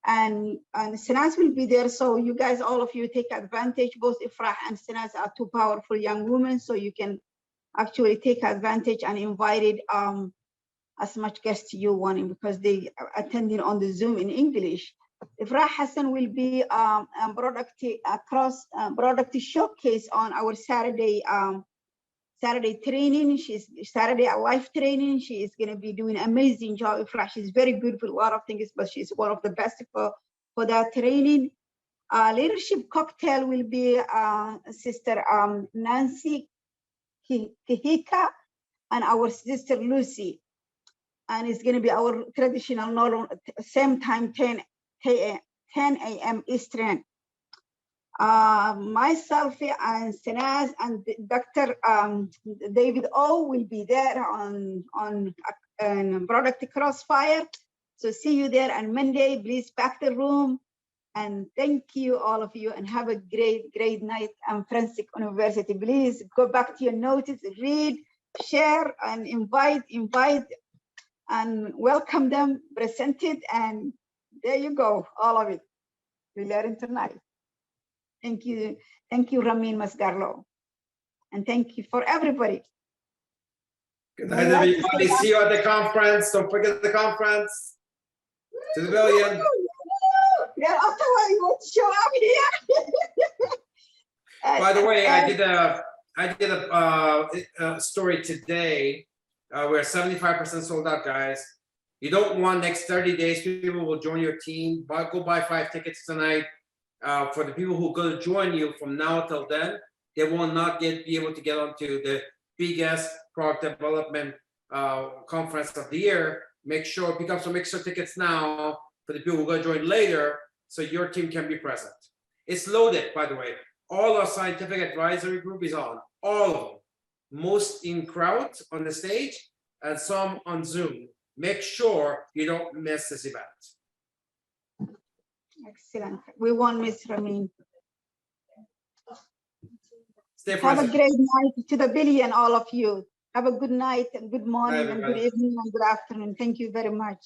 And Sanas will be there. So you guys, all of you, take advantage. Both Ifrah and Sanas are two powerful young women. So you can actually take advantage and invited as much guests you want, because they are attending on the Zoom in English. Ifrah Hassan will be product showcase on our Saturday training. She's Saturday live training. She is going to be doing an amazing job. Ifrah, she's very good for a lot of things, but she's one of the best for that training. Leadership cocktail will be Sister Nancy Kihika and our sister Lucy, and it's going to be our traditional normal same time 10 a.m. Eastern. Myself and Senaz and Dr. David O will be there on product Crossfire. So see you there on Monday. Please pack the room. And thank you, all of you, and have a great night. Forensic University. Please go back to your notes, read, share, and invite, and welcome them, present it, and there you go, all of it. We learn tonight. Thank you, Ramin Masgarlo, and thank you for everybody. Good night, everybody. See you at the conference. Don't forget the conference. To the billion. Yeah, afterward you want to show up here. By the way, I did a story today. We're 75% sold out, guys. You don't want next 30 days, people will join your team. Go buy 5 tickets tonight. For the people who are going to join you from now till then, they will not be able to get onto the biggest product development conference of the year. Pick up some extra tickets now for the people who are going to join later, so your team can be present. It's loaded, by the way. All our scientific advisory group is on, all of them. Most in crowd on the stage and some on Zoom. make sure you don't miss this event. Excellent. We won't miss Ramin. Stay Have a present. great night to the billion, all of you. Have a good night and good morning and good everybody. evening and good afternoon. Thank you very much.